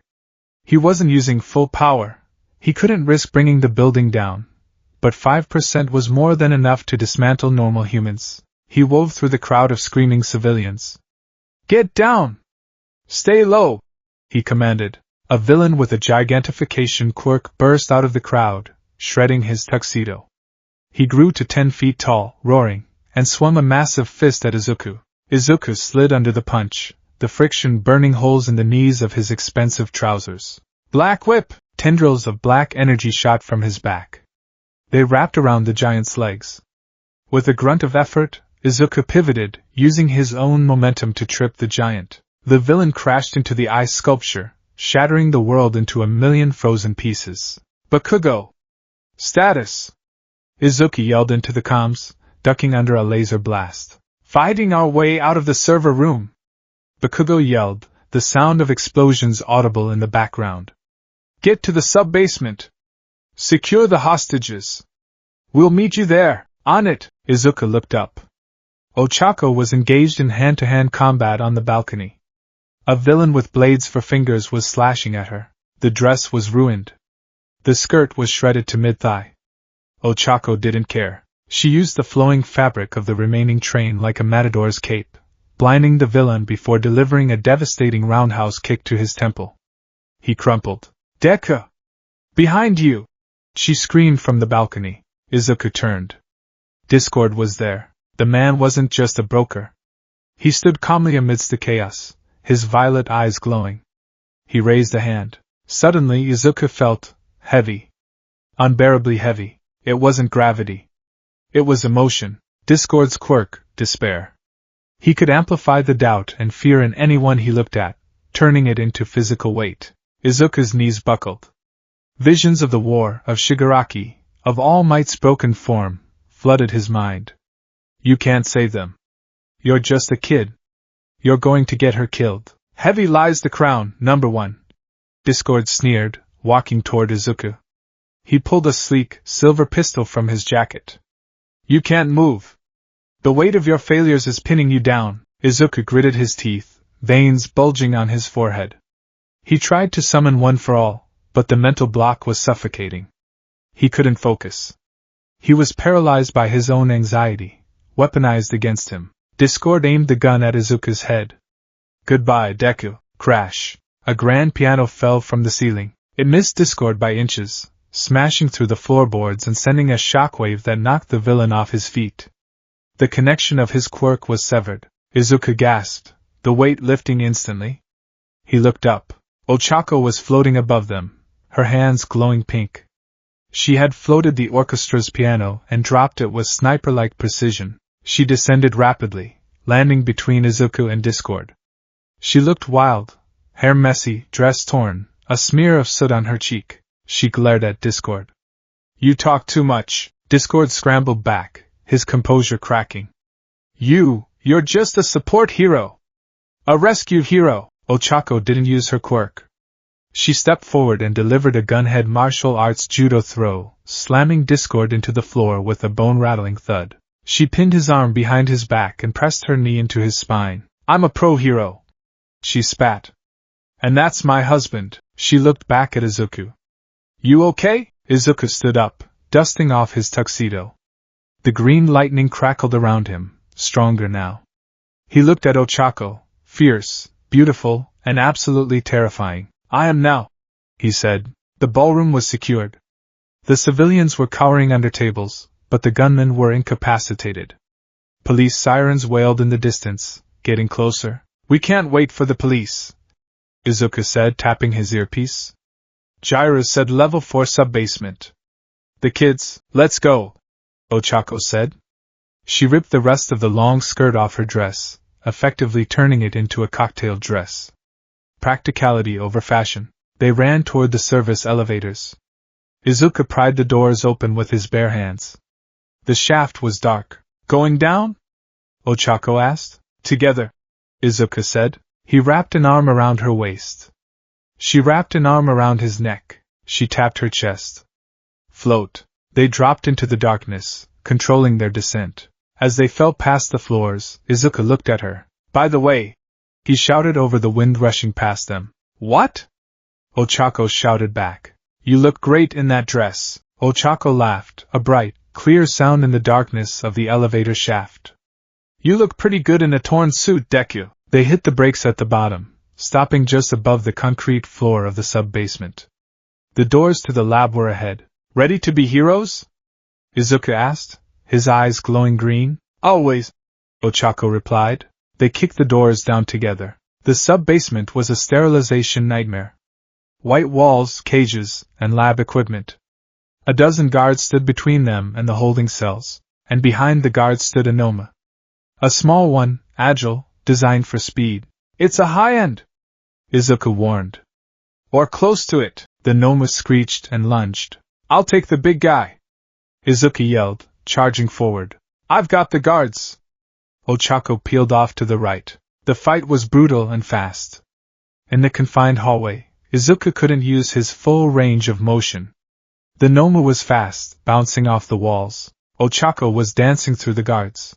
Speaker 1: He wasn't using full power. He couldn't risk bringing the building down. But 5% was more than enough to dismantle normal humans. He wove through the crowd of screaming civilians. Get down! Stay low! He commanded. A villain with a gigantification quirk burst out of the crowd, shredding his tuxedo. He grew to 10 feet tall, roaring, and swung a massive fist at Izuku. Izuku slid under the punch, the friction burning holes in the knees of his expensive trousers. Black whip! Tendrils of black energy shot from his back. They wrapped around the giant's legs. With a grunt of effort, Izuku pivoted, using his own momentum to trip the giant. The villain crashed into the ice sculpture, shattering the world into a million frozen pieces. Bakugo! Status! Izuku yelled into the comms, ducking under a laser blast. Fighting our way out of the server room! Bakugo yelled, the sound of explosions audible in the background. Get to the sub-basement! Secure the hostages! We'll meet you there! On it! Izuku looked up. Ochako was engaged in hand-to-hand combat on the balcony. A villain with blades for fingers was slashing at her. The dress was ruined. The skirt was shredded to mid-thigh. Ochako didn't care. She used the flowing fabric of the remaining train like a matador's cape, blinding the villain before delivering a devastating roundhouse kick to his temple. He crumpled. Deku! Behind you! She screamed from the balcony. Izuku turned. Discord was there. The man wasn't just a broker. He stood calmly amidst the chaos, his violet eyes glowing. He raised a hand. Suddenly Izuku felt heavy. Unbearably heavy. It wasn't gravity. It was emotion. Discord's quirk, despair. He could amplify the doubt and fear in anyone he looked at, turning it into physical weight. Izuku's knees buckled. Visions of the war, of Shigaraki, of All Might's broken form, flooded his mind. You can't save them. You're just a kid. You're going to get her killed. Heavy lies the crown, number one. Discord sneered, walking toward Izuku. He pulled a sleek, silver pistol from his jacket. You can't move. The weight of your failures is pinning you down. Izuku gritted his teeth, veins bulging on his forehead. He tried to summon One for All, but the mental block was suffocating. He couldn't focus. He was paralyzed by his own anxiety, weaponized against him. Discord aimed the gun at Izuku's head. Goodbye, Deku. Crash. A grand piano fell from the ceiling. It missed Discord by inches, smashing through the floorboards and sending a shockwave that knocked the villain off his feet. The connection of his quirk was severed. Izuku gasped, the weight lifting instantly. He looked up. Ochako was floating above them, her hands glowing pink. She had floated the orchestra's piano and dropped it with sniper-like precision. She descended rapidly, landing between Izuku and Discord. She looked wild, hair messy, dress torn, a smear of soot on her cheek. She glared at Discord. You talk too much. Discord scrambled back, his composure cracking. You're just a support hero. A rescue hero. Ochako didn't use her quirk. She stepped forward and delivered a gunhead martial arts judo throw, slamming Discord into the floor with a bone-rattling thud. She pinned his arm behind his back and pressed her knee into his spine. I'm a pro hero. She spat. And that's my husband. She looked back at Izuku. You okay? Izuku stood up, dusting off his tuxedo. The green lightning crackled around him, stronger now. He looked at Ochako, fierce, beautiful, and absolutely terrifying. I am now, he said. The ballroom was secured. The civilians were cowering under tables, but the gunmen were incapacitated. Police sirens wailed in the distance, getting closer. We can't wait for the police, Izuku said, tapping his earpiece. Jiraiya said level 4 sub-basement. The kids, let's go, Ochako said. She ripped the rest of the long skirt off her dress, effectively turning it into a cocktail dress. Practicality over fashion. They ran toward the service elevators. Izuku pried the doors open with his bare hands. The shaft was dark. Going down? Ochako asked. Together, Izuku said. He wrapped an arm around her waist. She wrapped an arm around his neck. She tapped her chest. Float. They dropped into the darkness, controlling their descent. As they fell past the floors, Izuku looked at her. By the way, he shouted over the wind rushing past them. What? Ochako shouted back. You look great in that dress. Ochako laughed, a bright, clear sound in the darkness of the elevator shaft. You look pretty good in a torn suit, Deku. They hit the brakes at the bottom, stopping just above the concrete floor of the sub-basement. The doors to the lab were ahead. Ready to be heroes? Izuku asked, his eyes glowing green. Always, Ochako replied. They kicked the doors down together. The sub-basement was a sterilization nightmare. White walls, cages, and lab equipment. A dozen guards stood between them and the holding cells, and behind the guards stood a Noma. A small one, agile, designed for speed. It's a high-end, Izuku warned. Or close to it, the Noma screeched and lunged. I'll take the big guy, Izuku yelled, charging forward. I've got the guards. Ochako peeled off to the right. The fight was brutal and fast. In the confined hallway, Izuku couldn't use his full range of motion. The Noma was fast, bouncing off the walls. Ochako was dancing through the guards.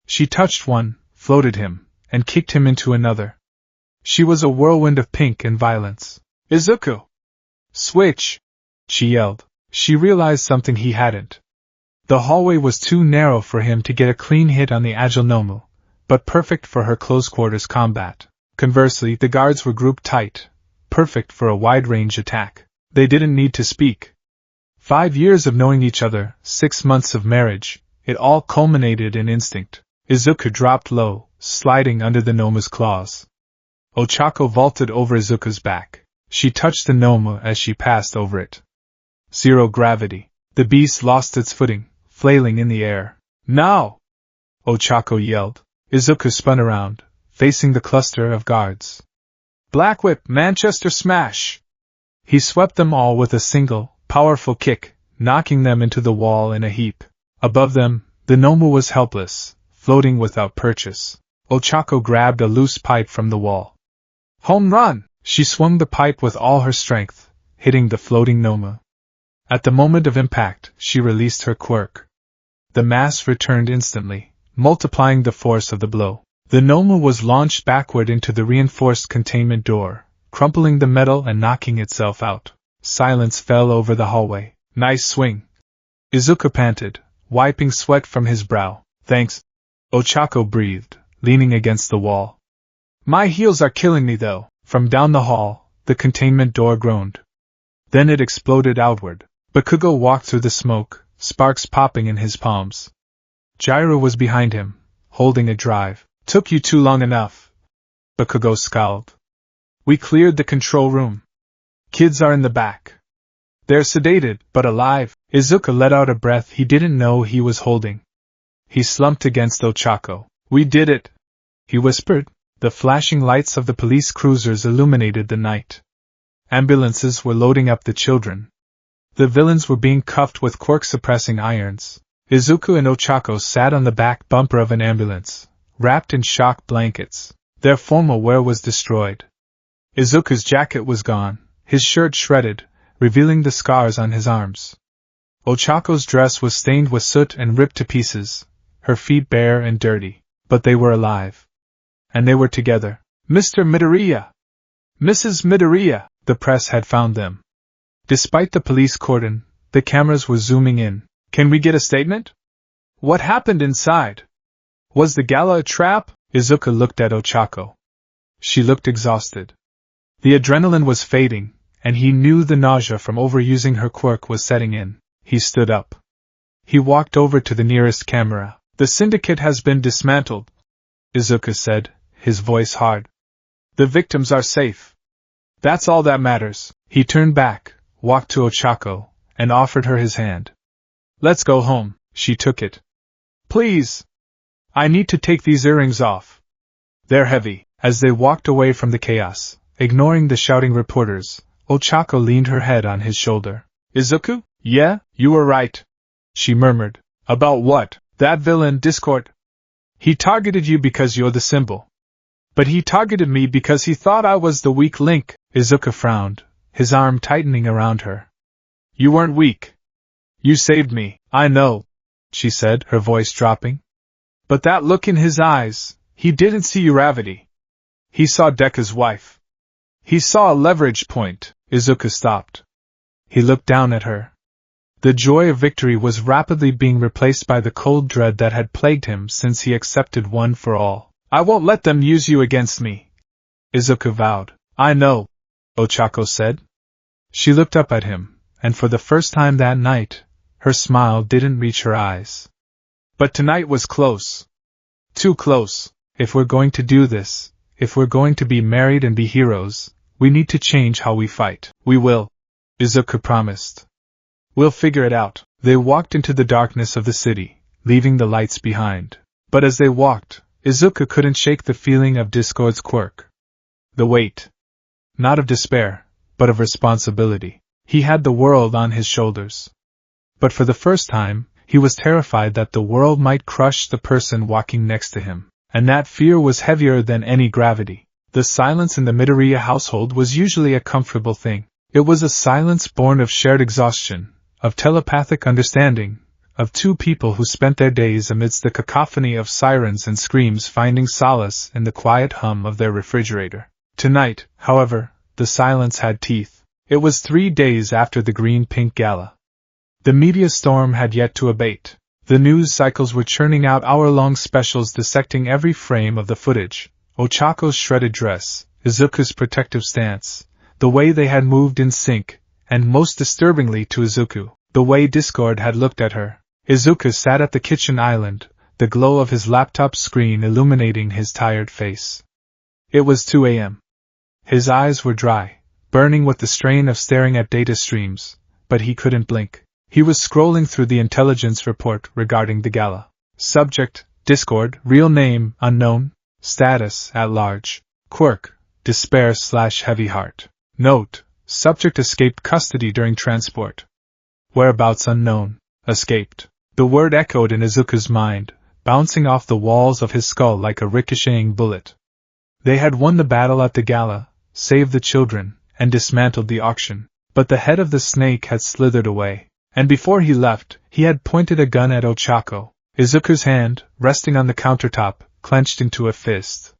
Speaker 1: She touched one, floated him, and kicked him into another. She was a whirlwind of pink and violence. Izuku! Switch! She yelled. She realized something he hadn't. The hallway was too narrow for him to get a clean hit on the agile Nomu, but perfect for her close-quarters combat. Conversely, the guards were grouped tight, perfect for a wide-range attack. They didn't need to speak. 5 years of knowing each other, 6 months of marriage, it all culminated in instinct. Izuku dropped low, sliding under the Noma's claws. Ochako vaulted over Izuku's back. She touched the Noma as she passed over it. Zero gravity. The beast lost its footing, flailing in the air. Now! Ochako yelled. Izuku spun around, facing the cluster of guards. Black Whip, Manchester Smash! He swept them all with a single, powerful kick, knocking them into the wall in a heap. Above them, the Noma was helpless, floating without purchase. Ochako grabbed a loose pipe from the wall. Home run! She swung the pipe with all her strength, hitting the floating Noma. At the moment of impact, she released her quirk. The mass returned instantly, multiplying the force of the blow. The Noma was launched backward into the reinforced containment door, crumpling the metal and knocking itself out. Silence fell over the hallway. Nice swing. Izuku panted, wiping sweat from his brow. Thanks. Ochako breathed, leaning against the wall. My heels are killing me though. From down the hall, the containment door groaned. Then it exploded outward. Bakugo walked through the smoke, sparks popping in his palms. Jiraiya was behind him, holding a drive. Took you too long enough. Bakugo scowled. We cleared the control room. Kids are in the back. They're sedated, but alive. Izuku let out a breath he didn't know he was holding. He slumped against Ochako. We did it, he whispered. The flashing lights of the police cruisers illuminated the night. Ambulances were loading up the children. The villains were being cuffed with quirk-suppressing irons. Izuku and Ochako sat on the back bumper of an ambulance, wrapped in shock blankets. Their formal wear was destroyed. Izuku's jacket was gone, his shirt shredded, revealing the scars on his arms. Ochako's dress was stained with soot and ripped to pieces, her feet bare and dirty, but they were alive. And they were together. Mr. Midoriya! Mrs. Midoriya! The press had found them. Despite the police cordon, the cameras were zooming in. Can we get a statement? What happened inside? Was the gala a trap? Izuku looked at Ochako. She looked exhausted. The adrenaline was fading, and he knew the nausea from overusing her quirk was setting in. He stood up. He walked over to the nearest camera. The syndicate has been dismantled, Izuku said, his voice hard. The victims are safe. That's all that matters. He turned back, walked to Ochako, and offered her his hand. Let's go home. She took it. Please. I need to take these earrings off. They're heavy. As they walked away from the chaos, ignoring the shouting reporters, Ochako leaned her head on his shoulder. Izuku? Yeah, you were right. She murmured. About what? That villain Discord. He targeted you because you're the symbol. But he targeted me because he thought I was the weak link. Izuku frowned, his arm tightening around her. You weren't weak. You saved me, I know, she said, her voice dropping. But that look in his eyes, he didn't see Uravity. He saw Deku's wife. He saw a leverage point. Izuku stopped. He looked down at her. The joy of victory was rapidly being replaced by the cold dread that had plagued him since he accepted One for All. I won't let them use you against me, Izuku vowed. I know, Ochako said. She looked up at him, and for the first time that night, her smile didn't reach her eyes. But tonight was close. Too close. If we're going to do this, if we're going to be married and be heroes, we need to change how we fight. We will, Izuku promised. We'll figure it out. They walked into the darkness of the city, leaving the lights behind. But as they walked, Izuku couldn't shake the feeling of Discord's quirk. The weight. Not of despair, but of responsibility. He had the world on his shoulders. But for the first time, he was terrified that the world might crush the person walking next to him. And that fear was heavier than any gravity. The silence in the Midoriya household was usually a comfortable thing. It was a silence born of shared exhaustion, of telepathic understanding, of two people who spent their days amidst the cacophony of sirens and screams finding solace in the quiet hum of their refrigerator. Tonight, however, the silence had teeth. It was 3 days after the green-pink gala. The media storm had yet to abate. The news cycles were churning out hour-long specials dissecting every frame of the footage. Ochako's shredded dress, Izuku's protective stance, the way they had moved in sync, and most disturbingly to Izuku, The way Discord had looked at her. Izuku sat at the kitchen island, the glow of his laptop screen illuminating his tired face. It was 2 a.m. His eyes were dry, burning with the strain of staring at data streams, but he couldn't blink. He was scrolling through the intelligence report regarding the gala. Subject, Discord, real name, unknown, status, at large, quirk, despair/heavy heart. Note, subject escaped custody during transport. Whereabouts unknown, escaped. The word echoed in Izuku's mind, bouncing off the walls of his skull like a ricocheting bullet. They had won the battle at the gala, saved the children, and dismantled the auction, but the head of the snake had slithered away, and before he left, he had pointed a gun at Ochako. Izuku's hand, resting on the countertop, clenched into a fist.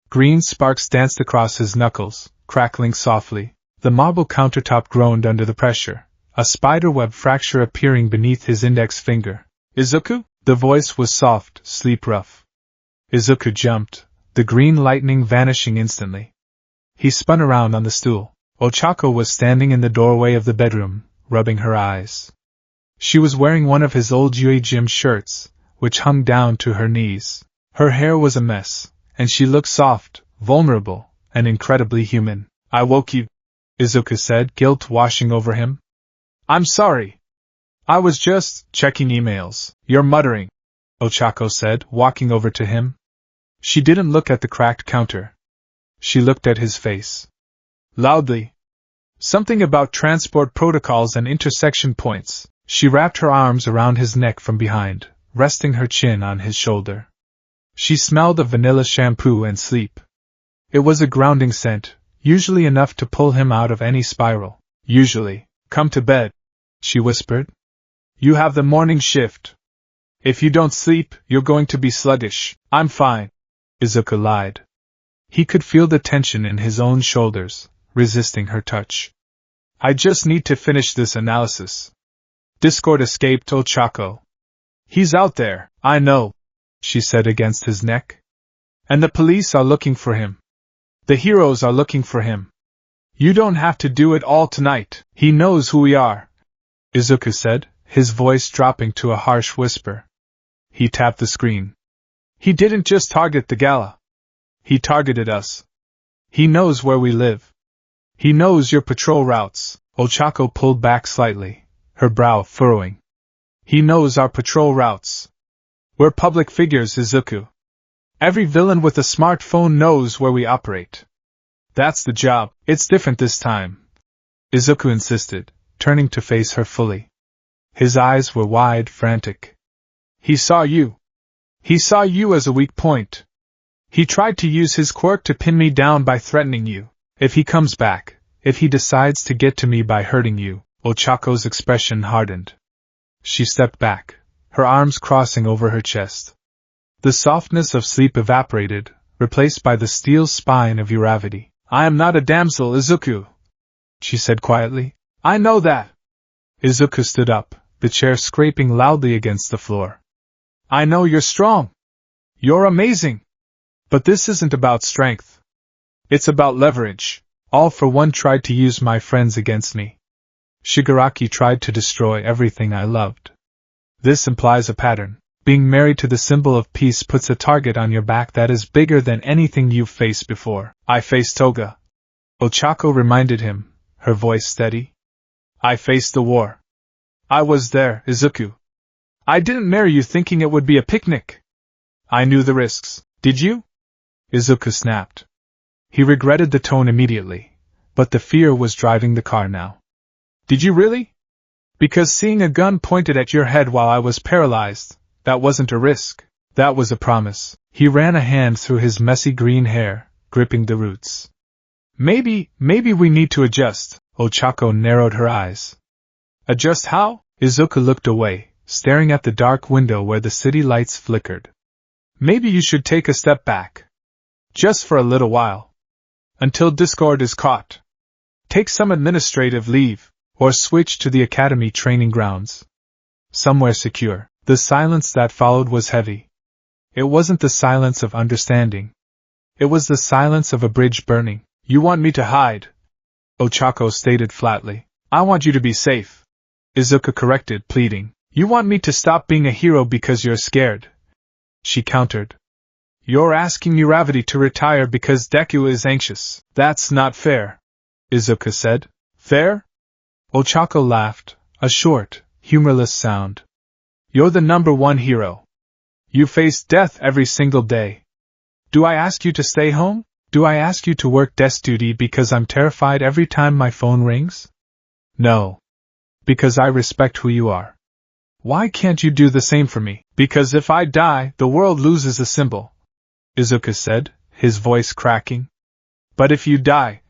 Speaker 1: Green sparks danced across his knuckles, crackling softly. The marble countertop groaned under the pressure, a spiderweb fracture appearing beneath his index finger. Izuku? The voice was soft, sleep rough. Izuku jumped, the green lightning vanishing instantly. He spun around on the stool. Ochako was standing in the doorway of the bedroom, rubbing her eyes. She was wearing one of his old Yui gym shirts, which hung down to her knees. Her hair was a mess, and she looked soft, vulnerable, and incredibly human. I woke you, Izuku said, guilt washing over him. I'm sorry. I was just checking emails. You're muttering, Ochako said, walking over to him. She didn't look at the cracked counter. She looked at his face. Loudly. Something about transport protocols and intersection points. She wrapped her arms around his neck from behind, resting her chin on his shoulder. She smelled of vanilla shampoo and sleep. It was a grounding scent, usually enough to pull him out of any spiral. Usually. Come to bed, she whispered. You have the morning shift. If you don't sleep, you're going to be sluggish. I'm fine, Izuku lied. He could feel the tension in his own shoulders, resisting her touch. I just need to finish this analysis. Discord escaped Ochako. He's out there, I know, she said against his neck. And the police are looking for him. The heroes are looking for him. You don't have to do it all tonight. He knows who we are, Izuku said, his voice dropping to a harsh whisper. He tapped the screen. He didn't just target the gala. He targeted us. He knows where we live. He knows your patrol routes. Ochako pulled back slightly, her brow furrowing. He knows our patrol routes. We're public figures, Izuku. Every villain with a smartphone knows where we operate. That's the job. It's different this time, Izuku insisted, turning to face her fully. His eyes were wide, frantic. He saw you. He saw you as a weak point. He tried to use his quirk to pin me down by threatening you. If he comes back, if he decides to get to me by hurting you, Ochako's expression hardened. She stepped back, her arms crossing over her chest. The softness of sleep evaporated, replaced by the steel spine of Uravity. I am not a damsel, Izuku, she said quietly. I know that. Izuku stood up, the chair scraping loudly against the floor. I know you're strong. You're amazing. But this isn't about strength. It's about leverage. All for One tried to use my friends against me. Shigaraki tried to destroy everything I loved. This implies a pattern. Being married to the symbol of peace puts a target on your back that is bigger than anything you've faced before. I faced Toga. Ochako reminded him, her voice steady. I faced the war. I was there, Izuku. I didn't marry you thinking it would be a picnic. I knew the risks. Did you? Izuku snapped. He regretted the tone immediately, but the fear was driving the car now. Did you really? Because seeing a gun pointed at your head while I was paralyzed, that wasn't a risk. That was a promise. He ran a hand through his messy green hair, gripping the roots. Maybe we need to adjust. Ochako narrowed her eyes. Adjust how? Izuku looked away, staring at the dark window where the city lights flickered. Maybe you should take a step back. Just for a little while. Until Discord is caught. Take some administrative leave, or switch to the academy training grounds. Somewhere secure. The silence that followed was heavy. It wasn't the silence of understanding. It was the silence of a bridge burning. You want me to hide? Ochako stated flatly. I want you to be safe. Izuku corrected, pleading. You want me to stop being a hero because you're scared? She countered. You're asking Uravity to retire because Deku is anxious. That's not fair, Izuku said. Fair? Ochako laughed, a short, humorless sound. You're the #1 hero. You face death every single day. Do I ask you to stay home? Do I ask you to work desk duty because I'm terrified every time my phone rings? No. Because I respect who you are. Why can't you do the same for me? Because if I die, the world loses a symbol, Izuku said, his voice cracking. But if you die,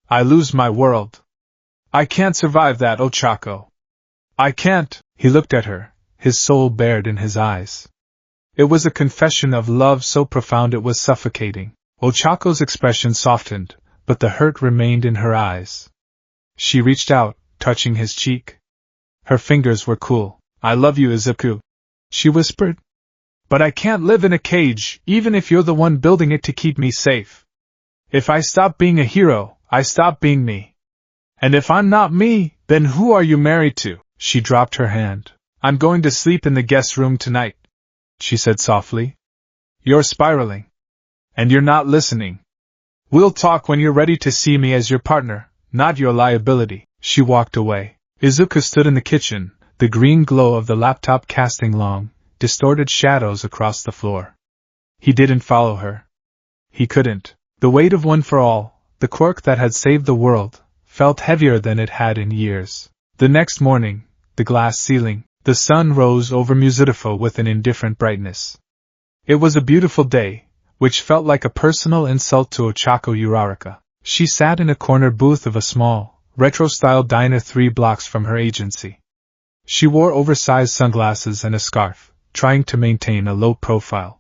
Speaker 1: I lose my world. I can't survive that, Ochako. I can't. He looked at her, his soul bared in his eyes. It was a confession of love so profound it was suffocating. Ochako's expression softened, but the hurt remained in her eyes. She reached out, touching his cheek. Her fingers were cool. I love you, Izuku, she whispered. But I can't live in a cage, even if you're the one building it to keep me safe. If I stop being a hero, I stop being me. And if I'm not me, then who are you married to? She dropped her hand. I'm going to sleep in the guest room tonight, she said softly. You're spiraling. And you're not listening. We'll talk when you're ready to see me as your partner, not your liability. She walked away. Izuku stood in the kitchen, the green glow of the laptop casting long, distorted shadows across the floor. He didn't follow her. He couldn't. The weight of One for All, the quirk that had saved the world, felt heavier than it had in years. The next morning, the glass ceiling, the sun rose over Musitafo with an indifferent brightness. It was a beautiful day, which felt like a personal insult to Ochako Uraraka. She sat in a corner booth of a small, retro-style diner 3 blocks from her agency. She wore oversized sunglasses and a scarf, trying to maintain a low profile.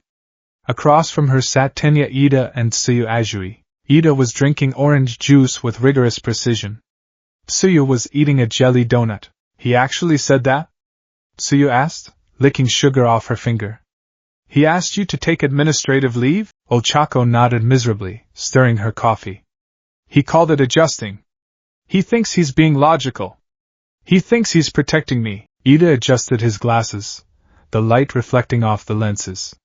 Speaker 1: Across from her sat Tenya Ida and Tsuyu Azui. Ida was drinking orange juice with rigorous precision. Tsuyu was eating a jelly donut. He actually said that? Tsuyu asked, licking sugar off her finger. He asked you to take administrative leave? Ochako nodded miserably, stirring her coffee. He called it adjusting. He thinks he's being logical. He thinks he's protecting me. Ida adjusted his glasses, the light reflecting off the lenses.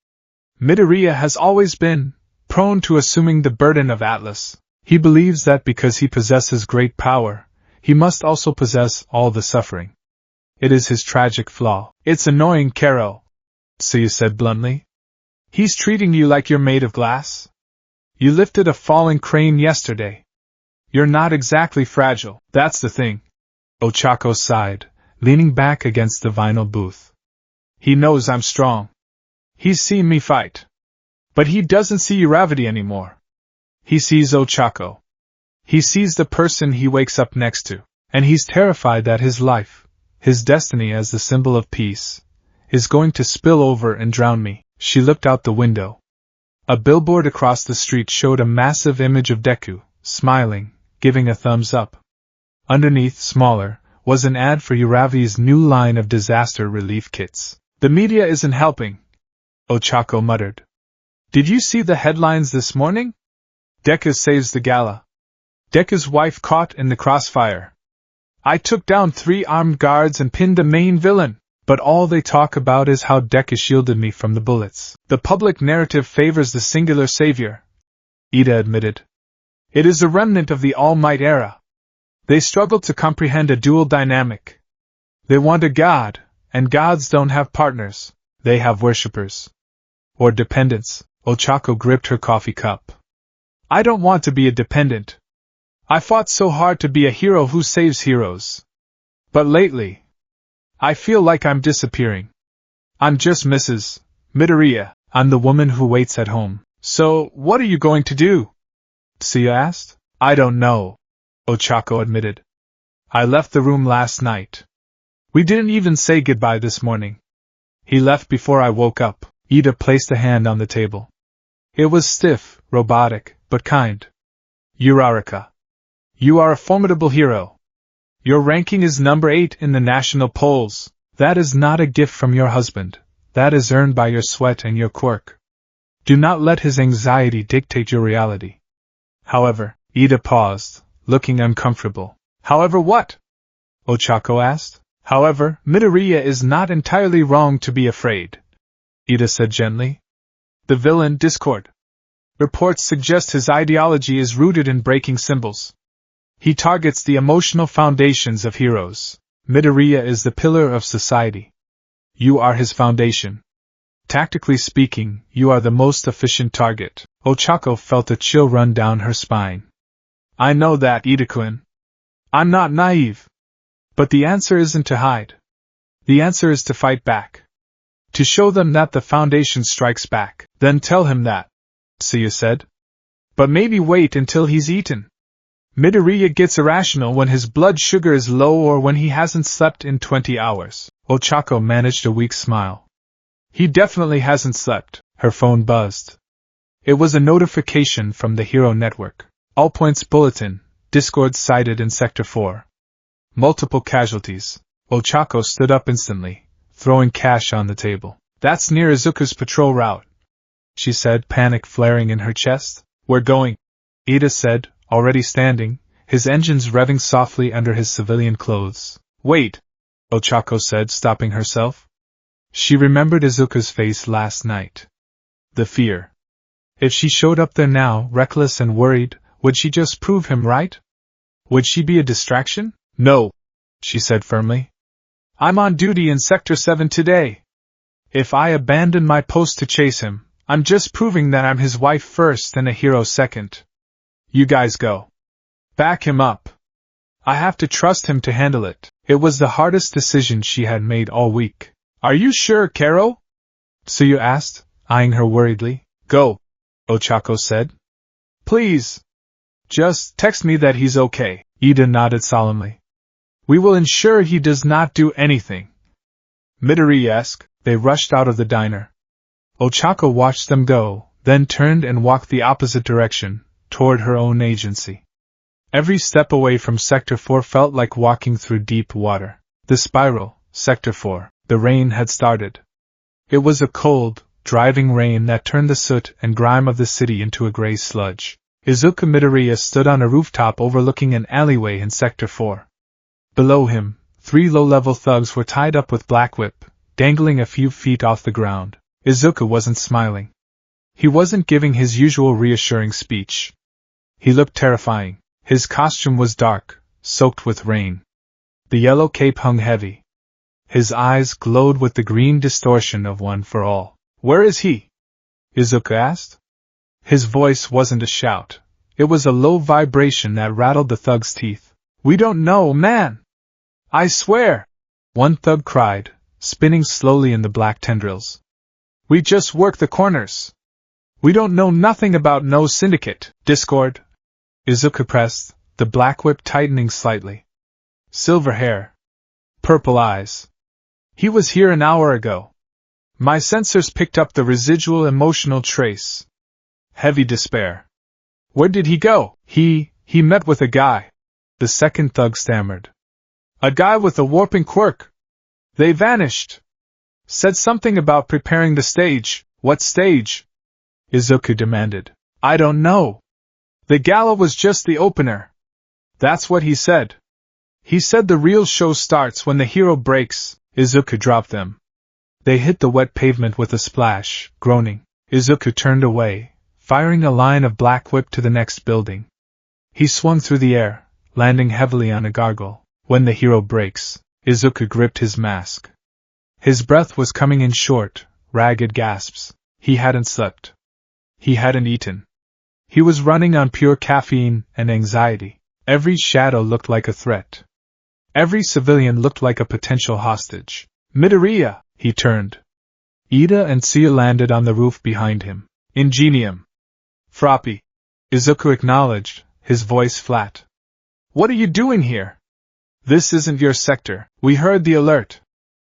Speaker 1: Midoriya has always been prone to assuming the burden of Atlas. He believes that because he possesses great power, he must also possess all the suffering. It is his tragic flaw. It's annoying, Karo, Tsuyu said bluntly. He's treating you like you're made of glass. You lifted a falling crane yesterday. You're not exactly fragile, that's the thing. Ochako sighed, leaning back against the vinyl booth. He knows I'm strong. He's seen me fight. But he doesn't see Uravity anymore. He sees Ochako. He sees the person he wakes up next to, and he's terrified that his life, his destiny as the symbol of peace, is going to spill over and drown me. She looked out the window. A billboard across the street showed a massive image of Deku, smiling, giving a thumbs up. Underneath, smaller, was an ad for Uravity's new line of disaster relief kits. The media isn't helping, Ochako muttered. Did you see the headlines this morning? Deku saves the gala. Deku's wife caught in the crossfire. I took down 3 armed guards and pinned the main villain, but all they talk about is how Deku shielded me from the bullets. The public narrative favors the singular savior, Ida admitted. It is a remnant of the All Might era. They struggle to comprehend a dual dynamic. They want a god, and gods don't have partners, they have worshippers. Or dependents. Ochako gripped her coffee cup. I don't want to be a dependent. I fought so hard to be a hero who saves heroes. But lately, I feel like I'm disappearing. I'm just Mrs. Midoriya. I'm the woman who waits at home. So, what are you going to do? Tsuyu asked. I don't know, Ochako admitted. I left the room last night. We didn't even say goodbye this morning. He left before I woke up. Ida placed a hand on the table. It was stiff, robotic, but kind. Uraraka. You are a formidable hero. Your ranking is number 8 in the national polls. That is not a gift from your husband. That is earned by your sweat and your quirk. Do not let his anxiety dictate your reality. However, Ida paused, looking uncomfortable. However what? Ochako asked. However, Midoriya is not entirely wrong to be afraid, Ida said gently. The villain, Discord. Reports suggest his ideology is rooted in breaking symbols. He targets the emotional foundations of heroes. Midoriya is the pillar of society. You are his foundation. Tactically speaking, you are the most efficient target. Ochako felt a chill run down her spine. I know that, Ida-kun. I'm not naive. But the answer isn't to hide. The answer is to fight back. To show them that the Foundation strikes back. Then tell him that, Suya said. But maybe wait until he's eaten. Midoriya gets irrational when his blood sugar is low or when he hasn't slept in 20 hours. Ochako managed a weak smile. He definitely hasn't slept. Her phone buzzed. It was a notification from the Hero Network. All points bulletin, Discord sighted in Sector 4. Multiple casualties. Ochako stood up instantly, throwing cash on the table. That's near Izuku's patrol route, she said, panic flaring in her chest. We're going, Ida said, already standing, his engines revving softly under his civilian clothes. Wait, Ochako said, stopping herself. She remembered Izuku's face last night. The fear. If she showed up there now, reckless and worried, would she just prove him right? Would she be a distraction? No, she said firmly. I'm on duty in Sector 7 today. If I abandon my post to chase him, I'm just proving that I'm his wife first and a hero second. You guys go. Back him up. I have to trust him to handle it. It was the hardest decision she had made all week. Are you sure, Karo? Suyu asked, eyeing her worriedly. Go, Ochako said. Please. Just text me that he's okay. Ida nodded solemnly. We will ensure he does not do anything. Midori-esque, they rushed out of the diner. Ochako watched them go, then turned and walked the opposite direction, toward her own agency. Every step away from Sector 4 felt like walking through deep water. The spiral, Sector 4, the rain had started. It was a cold, driving rain that turned the soot and grime of the city into a gray sludge. Izuku Midoriya stood on a rooftop overlooking an alleyway in Sector 4. Below him, 3 low-level thugs were tied up with black whip, dangling a few feet off the ground. Izuku wasn't smiling. He wasn't giving his usual reassuring speech. He looked terrifying. His costume was dark, soaked with rain. The yellow cape hung heavy. His eyes glowed with the green distortion of One for All. Where is he? Izuku asked. His voice wasn't a shout. It was a low vibration that rattled the thug's teeth. We don't know, man! I swear! One thug cried, spinning slowly in the black tendrils. We just work the corners. We don't know nothing about no syndicate. Discord. Izuku pressed, the black whip tightening slightly. Silver hair. Purple eyes. He was here an hour ago. My sensors picked up the residual emotional trace. Heavy despair. Where did he go? He met with a guy. The second thug stammered. A guy with a warping quirk. They vanished. Said something about preparing the stage. What stage? Izuku demanded. I don't know. The gala was just the opener. That's what he said. He said the real show starts when the hero breaks. Izuku dropped them. They hit the wet pavement with a splash, groaning. Izuku turned away, firing a line of black whip to the next building. He swung through the air, landing heavily on a gargoyle. When the hero breaks, Izuku gripped his mask. His breath was coming in short, ragged gasps. He hadn't slept. He hadn't eaten. He was running on pure caffeine and anxiety. Every shadow looked like a threat. Every civilian looked like a potential hostage. Midoriya, he turned. Ida and Sia landed on the roof behind him. Ingenium. Froppy. Izuku acknowledged, his voice flat. What are you doing here? This isn't your sector. We heard the alert,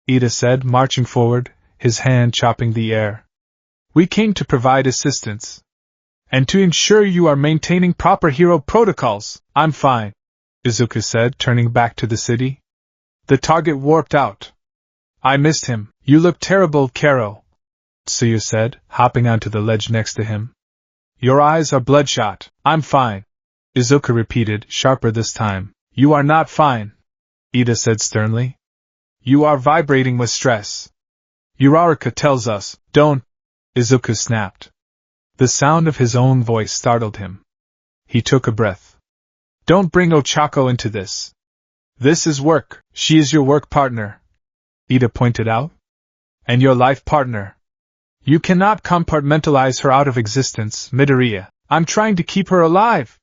Speaker 1: Ida said, marching forward, his hand chopping the air. We came to provide assistance. And to ensure you are maintaining proper hero protocols. I'm fine, Izuku said, turning back to the city. The target warped out. I missed him. You look terrible, Karo, Suyu said, hopping onto the ledge next to him. Your eyes are bloodshot. I'm fine, Izuku repeated, sharper this time. You are not fine, Ida said sternly. You are vibrating with stress. Uraraka tells us, don't. Izuku snapped. The sound of his own voice startled him. He took a breath. Don't bring Ochako into this. This is work. She is your work partner, Ida pointed out. And your life partner. You cannot compartmentalize her out of existence, Midoriya. I'm trying to keep her alive,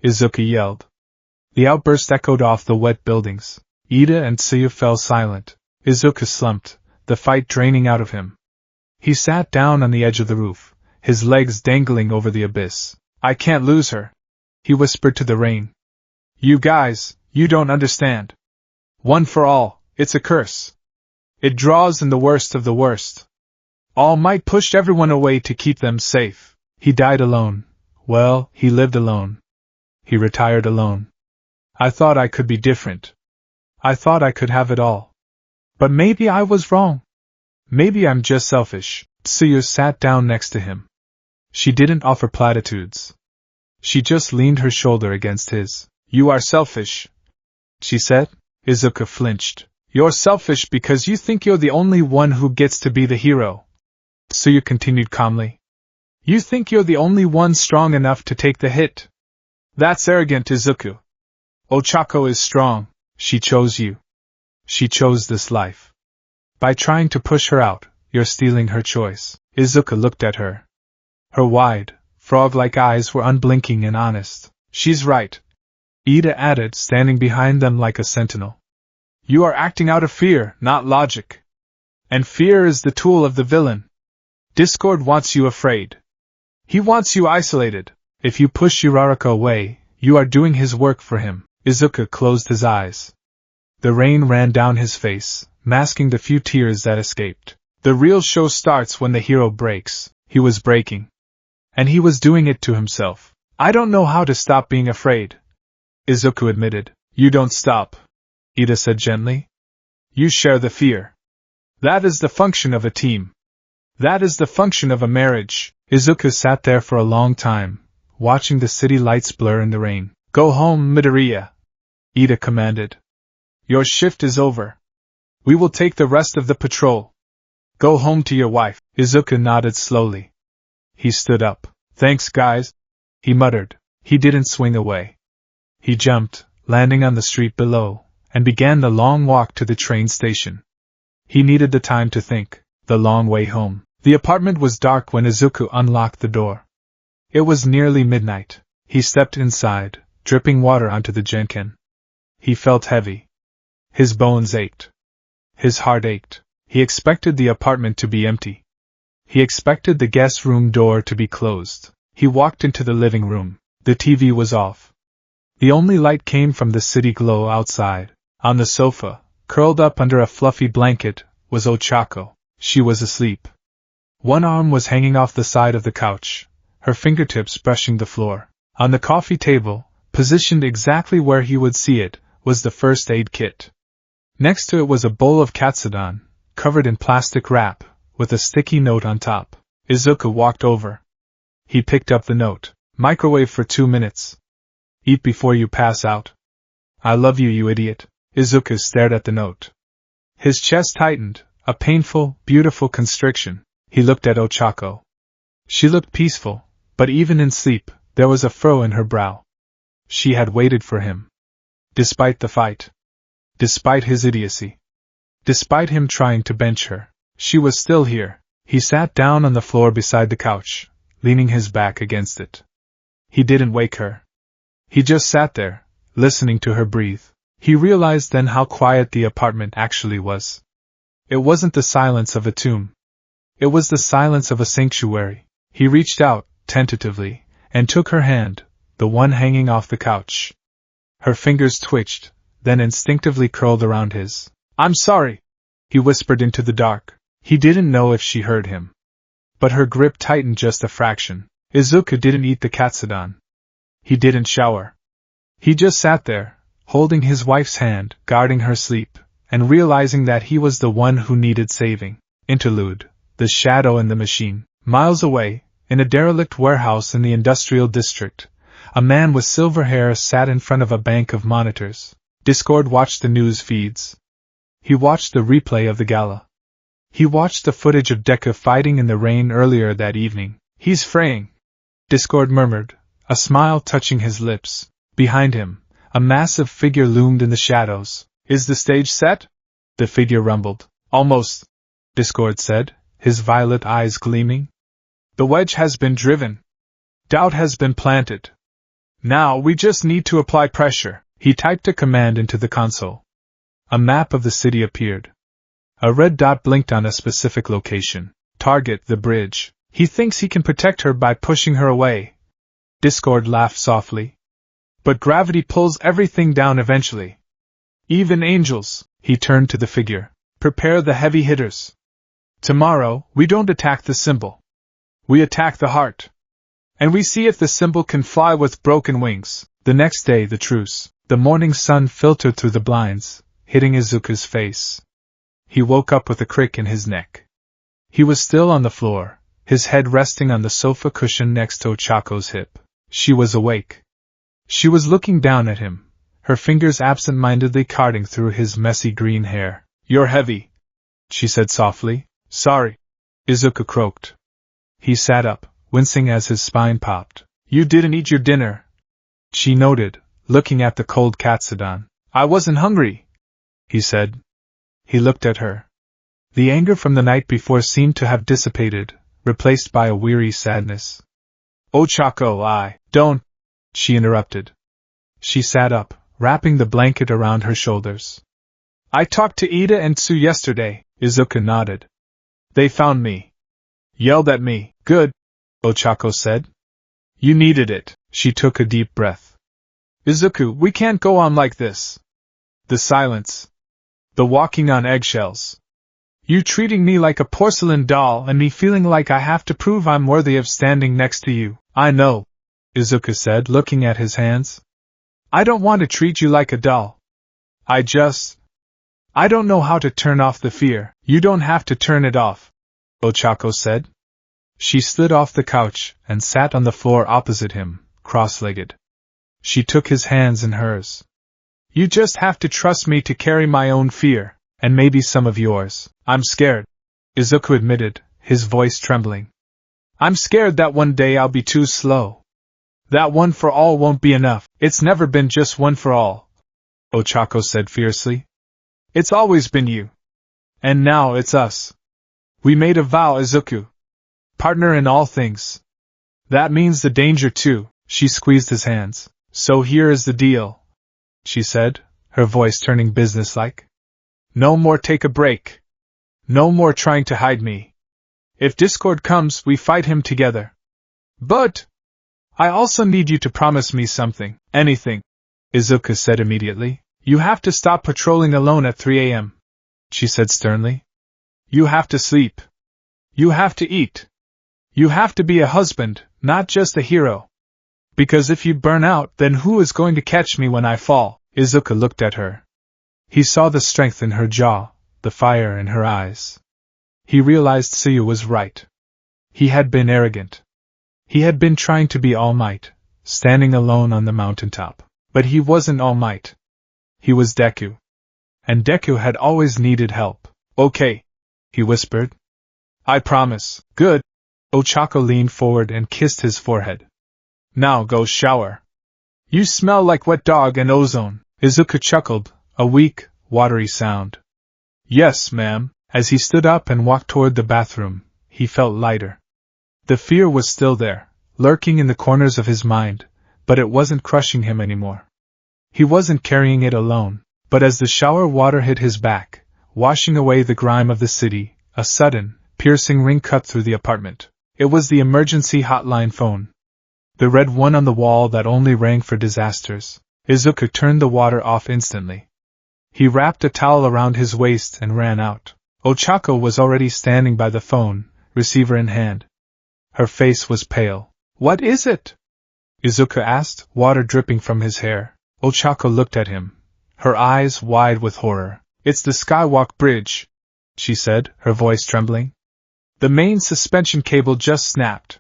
Speaker 1: Izuku yelled. The outburst echoed off the wet buildings. Ida and Tsuyu fell silent. Izuku slumped, the fight draining out of him. He sat down on the edge of the roof, his legs dangling over the abyss. I can't lose her, he whispered to the rain. You guys, you don't understand. One for all, it's a curse. It draws in the worst of the worst. All Might pushed everyone away to keep them safe. He died alone. Well, he lived alone. He retired alone. I thought I could be different. I thought I could have it all. But maybe I was wrong. Maybe I'm just selfish. Tsuyu sat down next to him. She didn't offer platitudes. She just leaned her shoulder against his. You are selfish, she said. Izuku flinched. You're selfish because you think you're the only one who gets to be the hero. Tsuyu continued calmly. You think you're the only one strong enough to take the hit. That's arrogant, Izuku. Ochako is strong. She chose you. She chose this life. By trying to push her out, you're stealing her choice. Izuku looked at her. Her wide, frog-like eyes were unblinking and honest. She's right, Ida added, standing behind them like a sentinel. You are acting out of fear, not logic. And fear is the tool of the villain. Discord wants you afraid. He wants you isolated. If you push Uraraka away, you are doing his work for him. Izuku closed his eyes. The rain ran down his face, masking the few tears that escaped. The real show starts when the hero breaks. He was breaking. And he was doing it to himself. I don't know how to stop being afraid, Izuku admitted. You don't stop, Ida said gently. You share the fear. That is the function of a team. That is the function of a marriage. Izuku sat there for a long time, watching the city lights blur in the rain. Go home, Midoriya, Ida commanded. Your shift is over. We will take the rest of the patrol. Go home to your wife. Izuku nodded slowly. He stood up. Thanks, guys, he muttered. He didn't swing away. He jumped, landing on the street below, and began the long walk to the train station. He needed the time to think, the long way home. The apartment was dark when Izuku unlocked the door. It was nearly midnight. He stepped inside, dripping water onto the genkan. He felt heavy. His bones ached. His heart ached. He expected the apartment to be empty. He expected the guest room door to be closed. He walked into the living room. The TV was off. The only light came from the city glow outside. On the sofa, curled up under a fluffy blanket, was Ochako. She was asleep. One arm was hanging off the side of the couch, her fingertips brushing the floor. On the coffee table, positioned exactly where he would see it, was the first aid kit. Next to it was a bowl of katsudon, covered in plastic wrap, with a sticky note on top. Izuku walked over. He picked up the note. Microwave for 2 minutes. Eat before you pass out. I love you, you idiot. Izuku stared at the note. His chest tightened, a painful, beautiful constriction. He looked at Ochako. She looked peaceful, but even in sleep, there was a furrow in her brow. She had waited for him. Despite the fight. Despite his idiocy. Despite him trying to bench her. She was still here. He sat down on the floor beside the couch, leaning his back against it. He didn't wake her. He just sat there, listening to her breathe. He realized then how quiet the apartment actually was. It wasn't the silence of a tomb. It was the silence of a sanctuary. He reached out, tentatively, and took her hand, the one hanging off the couch. Her fingers twitched, then instinctively curled around his. I'm sorry, he whispered into the dark. He didn't know if she heard him. But her grip tightened just a fraction. Izuku didn't eat the katsudon. He didn't shower. He just sat there, holding his wife's hand, guarding her sleep, and realizing that he was the one who needed saving. Interlude. The Shadow and the Machine. Miles away, in a derelict warehouse in the industrial district, a man with silver hair sat in front of a bank of monitors. Discord watched the news feeds. He watched the replay of the gala. He watched the footage of Deku fighting in the rain earlier that evening. He's fraying, Discord murmured, a smile touching his lips. Behind him, a massive figure loomed in the shadows. Is the stage set? The figure rumbled. Almost, Discord said, his violet eyes gleaming. The wedge has been driven. Doubt has been planted. Now we just need to apply pressure. He typed a command into the console. A map of the city appeared. A red dot blinked on a specific location. Target the bridge. He thinks he can protect her by pushing her away. Discord laughed softly. But gravity pulls everything down eventually. Even angels. He turned to the figure. Prepare the heavy hitters. Tomorrow, we don't attack the symbol. We attack the heart. And we see if the symbol can fly with broken wings. The next day, the truce. The morning sun filtered through the blinds, hitting Izuku's face. He woke up with a crick in his neck. He was still on the floor, his head resting on the sofa cushion next to Ochako's hip. She was awake. She was looking down at him, her fingers absent-mindedly carding through his messy green hair. You're heavy, she said softly. Sorry, Izuku croaked. He sat up, wincing as his spine popped. You didn't eat your dinner, she noted, looking at the cold katsudon. I wasn't hungry, he said. He looked at her. The anger from the night before seemed to have dissipated, replaced by a weary sadness. Ochako, don't, she interrupted. She sat up, wrapping the blanket around her shoulders. I talked to Ida and Tsu yesterday, Izuku nodded. They found me. Yelled at me. Good, Ochako said. You needed it. She took a deep breath. Izuku, we can't go on like this. The silence. The walking on eggshells. You treating me like a porcelain doll and me feeling like I have to prove I'm worthy of standing next to you. I know, Izuku said, looking at his hands. I don't want to treat you like a doll. I don't know how to turn off the fear. You don't have to turn it off, Ochako said. She slid off the couch and sat on the floor opposite him, cross-legged. She took his hands in hers. You just have to trust me to carry my own fear, and maybe some of yours. I'm scared, Izuku admitted, his voice trembling. I'm scared that one day I'll be too slow. That one for all won't be enough. It's never been just one for all, Ochako said fiercely. It's always been you. And now it's us. We made a vow, Izuku. Partner in all things. That means the danger too. She squeezed his hands. So here is the deal, she said, her voice turning businesslike. No more take a break. No more trying to hide me. If Discord comes, we fight him together. But I also need you to promise me something. Anything, Izuku said immediately. You have to stop patrolling alone at 3 a.m., she said sternly. You have to sleep. You have to eat. You have to be a husband, not just a hero. Because if you burn out, then who is going to catch me when I fall? Izuku looked at her. He saw the strength in her jaw, the fire in her eyes. He realized Tsuyu was right. He had been arrogant. He had been trying to be All Might, standing alone on the mountaintop. But he wasn't All Might. He was Deku. And Deku had always needed help. Okay, he whispered. I promise. Good. Ochako leaned forward and kissed his forehead. Now go shower. You smell like wet dog and ozone. Izuku chuckled, a weak, watery sound. Yes, ma'am. As he stood up and walked toward the bathroom, he felt lighter. The fear was still there, lurking in the corners of his mind, but it wasn't crushing him anymore. He wasn't carrying it alone, but as the shower water hit his back, washing away the grime of the city, a sudden, piercing ring cut through the apartment. It was the emergency hotline phone. The red one on the wall that only rang for disasters. Izuku turned the water off instantly. He wrapped a towel around his waist and ran out. Ochako was already standing by the phone, receiver in hand. Her face was pale. What is it? Izuku asked, water dripping from his hair. Ochako looked at him, her eyes wide with horror. It's the Skywalk Bridge, she said, her voice trembling. The main suspension cable just snapped.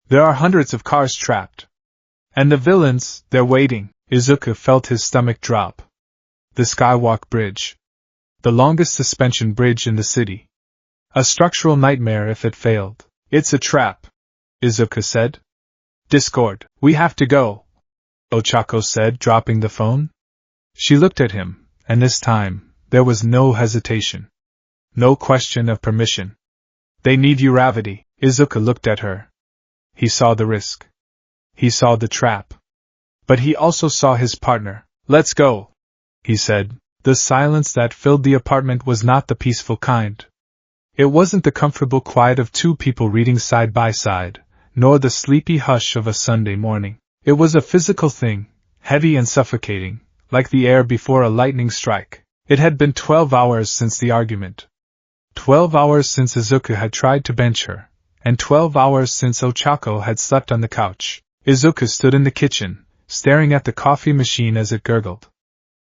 Speaker 1: There are hundreds of cars trapped. And the villains, they're waiting. Izuku felt his stomach drop. The Skywalk Bridge. The longest suspension bridge in the city. A structural nightmare if it failed. It's a trap, Izuku said. Discord, we have to go, Ochako said, dropping the phone. She looked at him, and this time, there was no hesitation. No question of permission. They need Uravity. Izuku looked at her. He saw the risk. He saw the trap. But he also saw his partner. Let's go, he said. The silence that filled the apartment was not the peaceful kind. It wasn't the comfortable quiet of two people reading side by side, nor the sleepy hush of a Sunday morning. It was a physical thing, heavy and suffocating, like the air before a lightning strike. It had been 12 hours since the argument. 12 hours since Izuku had tried to bench her, and 12 hours since Ochako had slept on the couch. Izuku stood in the kitchen, staring at the coffee machine as it gurgled.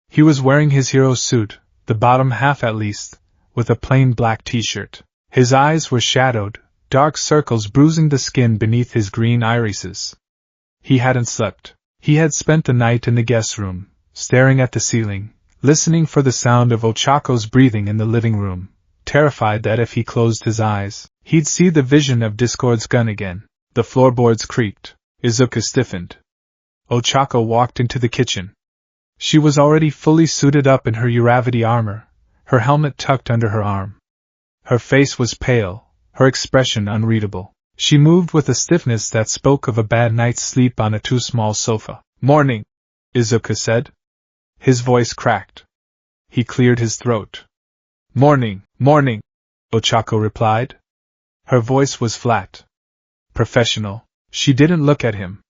Speaker 1: He was wearing his hero suit, the bottom half at least, with a plain black t-shirt. His eyes were shadowed, dark circles bruising the skin beneath his green irises. He hadn't slept. He had spent the night in the guest room, staring at the ceiling, listening for the sound of Ochako's breathing in the living room, terrified that if he closed his eyes, he'd see the vision of Discord's gun again. The floorboards creaked. Izuku stiffened. Ochako walked into the kitchen. She was already fully suited up in her Uravity armor, her helmet tucked under her arm. Her face was pale, her expression unreadable. She moved with a stiffness that spoke of a bad night's sleep on a too small sofa. Morning, Izuku said. His voice cracked. He cleared his throat. Morning, morning, Ochako replied. Her voice was flat. Professional. She didn't look at him.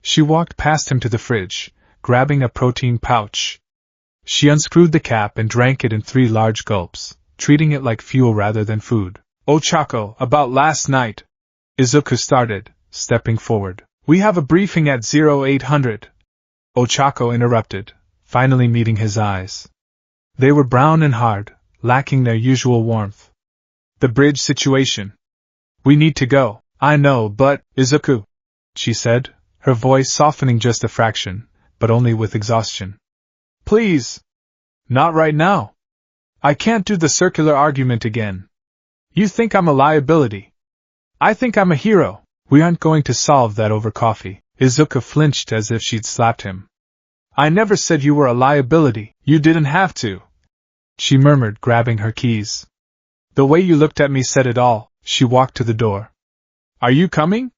Speaker 1: She walked past him to the fridge, grabbing a protein pouch. She unscrewed the cap and drank it in 3 large gulps, treating it like fuel rather than food. Ochako, about last night, Izuku started, stepping forward. We have a briefing at 0800. Ochako interrupted, finally meeting his eyes. They were brown and hard, lacking their usual warmth. The bridge situation. We need to go. I know, but, Izuku, she said, her voice softening just a fraction, but only with exhaustion. Please. Not right now. I can't do the circular argument again. You think I'm a liability. I think I'm a hero. We aren't going to solve that over coffee. Izuku flinched as if she'd slapped him. I never said you were a liability. You didn't have to, she murmured, grabbing her keys. The way you looked at me said it all. She walked to the door. Are you coming?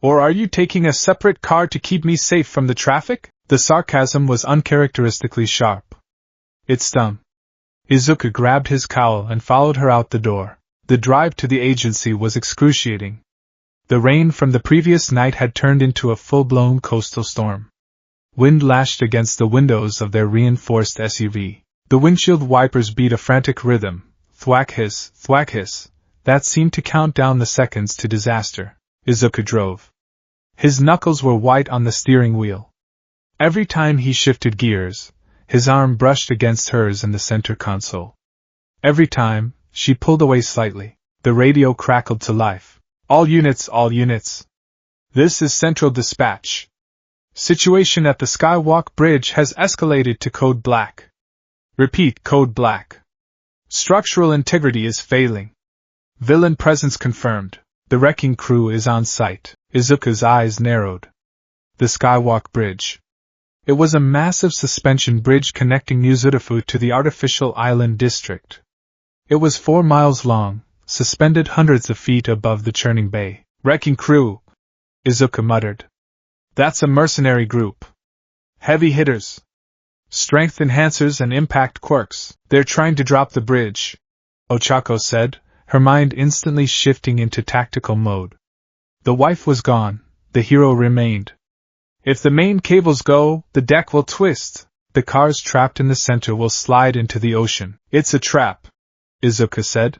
Speaker 1: Or are you taking a separate car to keep me safe from the traffic? The sarcasm was uncharacteristically sharp. It stung. Izuku grabbed his cowl and followed her out the door. The drive to the agency was excruciating. The rain from the previous night had turned into a full-blown coastal storm. Wind lashed against the windows of their reinforced SUV. The windshield wipers beat a frantic rhythm, thwack hiss, that seemed to count down the seconds to disaster. Izuku drove. His knuckles were white on the steering wheel. Every time he shifted gears, his arm brushed against hers in the center console. Every time, she pulled away slightly. The radio crackled to life. All units, all units. This is Central Dispatch. Situation at the Skywalk Bridge has escalated to Code Black. Repeat, Code Black. Structural integrity is failing. Villain presence confirmed. The wrecking crew is on site. Izuku's eyes narrowed. The Skywalk Bridge. It was a massive suspension bridge connecting New Zutafu to the artificial island district. It was 4 miles long, suspended hundreds of feet above the churning bay. Wrecking crew, Izuku muttered. That's a mercenary group. Heavy hitters. Strength enhancers and impact quirks. They're trying to drop the bridge, Ochako said, her mind instantly shifting into tactical mode. The wife was gone, the hero remained. If the main cables go, the deck will twist. The cars trapped in the center will slide into the ocean. It's a trap, Izuku said.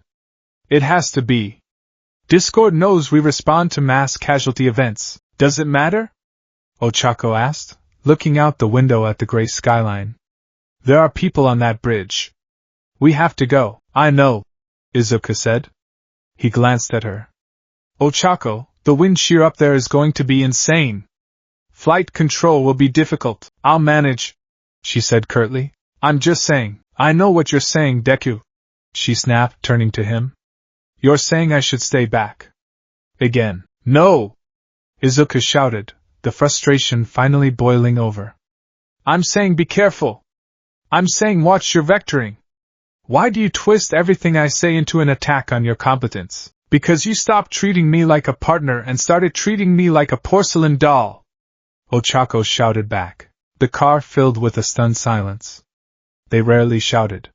Speaker 1: It has to be. Discord knows we respond to mass casualty events. Does it matter? Ochako asked, looking out the window at the gray skyline. There are people on that bridge. We have to go. I know, Izuku said. He glanced at her. Ochako, the wind shear up there is going to be insane. Flight control will be difficult. I'll manage, she said curtly. I'm just saying, I know what you're saying, Deku, she snapped, turning to him. You're saying I should stay back. Again. No! Izuku shouted, the frustration finally boiling over. I'm saying be careful. I'm saying watch your vectoring. Why do you twist everything I say into an attack on your competence? Because you stopped treating me like a partner and started treating me like a porcelain doll. Ochako shouted back. The car filled with a stunned silence. They rarely shouted.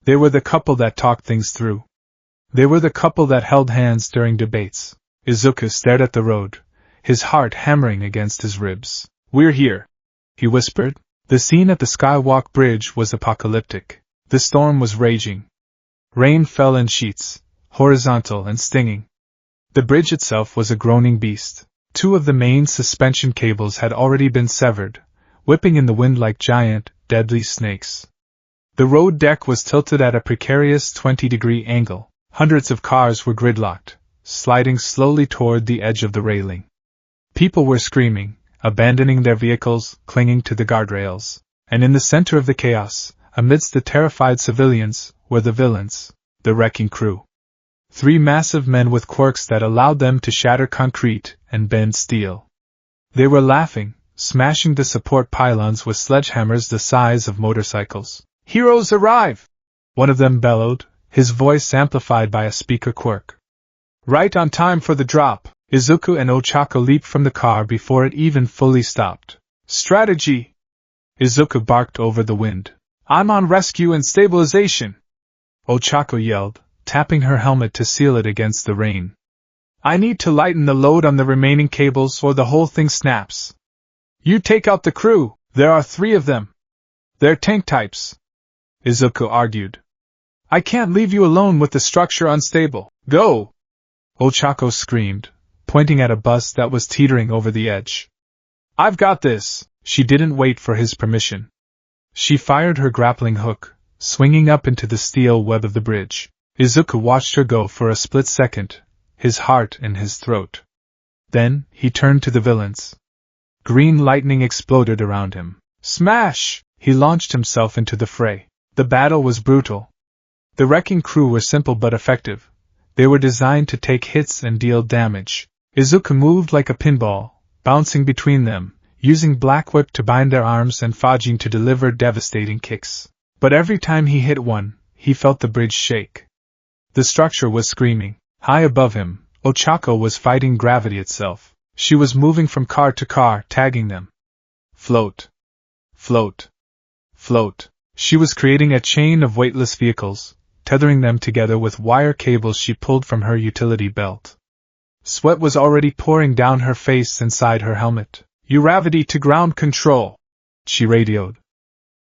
Speaker 1: They were the couple that talked things through. They were the couple that held hands during debates. Izuku stared at the road, his heart hammering against his ribs. We're here, he whispered. The scene at the Skywalk Bridge was apocalyptic. The storm was raging. Rain fell in sheets, horizontal and stinging. The bridge itself was a groaning beast. 2 of the main suspension cables had already been severed, whipping in the wind like giant, deadly snakes. The road deck was tilted at a precarious 20-degree angle. Hundreds of cars were gridlocked, sliding slowly toward the edge of the railing. People were screaming, abandoning their vehicles, clinging to the guardrails. And in the center of the chaos, amidst the terrified civilians, were the villains, the wrecking crew. 3 massive men with quirks that allowed them to shatter concrete and bend steel. They were laughing, smashing the support pylons with sledgehammers the size of motorcycles. Heroes arrive! One of them bellowed, his voice amplified by a speaker quirk. Right on time for the drop. Izuku and Ochako leaped from the car before it even fully stopped. Strategy! Izuku barked over the wind. I'm on rescue and stabilization! Ochako yelled, tapping her helmet to seal it against the rain. I need to lighten the load on the remaining cables or the whole thing snaps. You take out the crew, there are 3 of them. They're tank types. Izuku argued. I can't leave you alone with the structure unstable. Go! Ochako screamed, pointing at a bus that was teetering over the edge. I've got this! She didn't wait for his permission. She fired her grappling hook, swinging up into the steel web of the bridge. Izuku watched her go for a split second, his heart in his throat. Then, he turned to the villains. Green lightning exploded around him. Smash! He launched himself into the fray. The battle was brutal. The wrecking crew were simple but effective. They were designed to take hits and deal damage. Izuku moved like a pinball, bouncing between them, using Black Whip to bind their arms and Fajin to deliver devastating kicks. But every time he hit one, he felt the bridge shake. The structure was screaming. High above him, Ochako was fighting gravity itself. She was moving from car to car, tagging them. Float. Float. Float. She was creating a chain of weightless vehicles, tethering them together with wire cables she pulled from her utility belt. Sweat was already pouring down her face inside her helmet. Uravity to ground control, she radioed.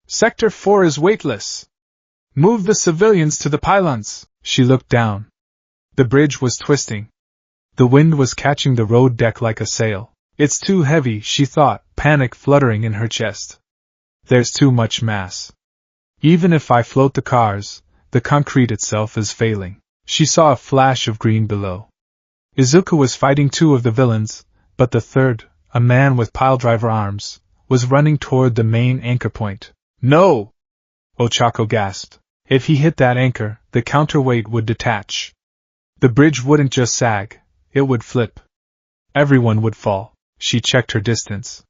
Speaker 1: Sector 4 is weightless. Move the civilians to the pylons. She looked down. The bridge was twisting. The wind was catching the road deck like a sail. It's too heavy, she thought, panic fluttering in her chest. There's too much mass. Even if I float the cars, the concrete itself is failing. She saw a flash of green below. Izuku was fighting 2 of the villains, but the third, a man with piledriver arms, was running toward the main anchor point. No! Ochako gasped. If he hit that anchor, the counterweight would detach. The bridge wouldn't just sag, it would flip. Everyone would fall. She checked her distance.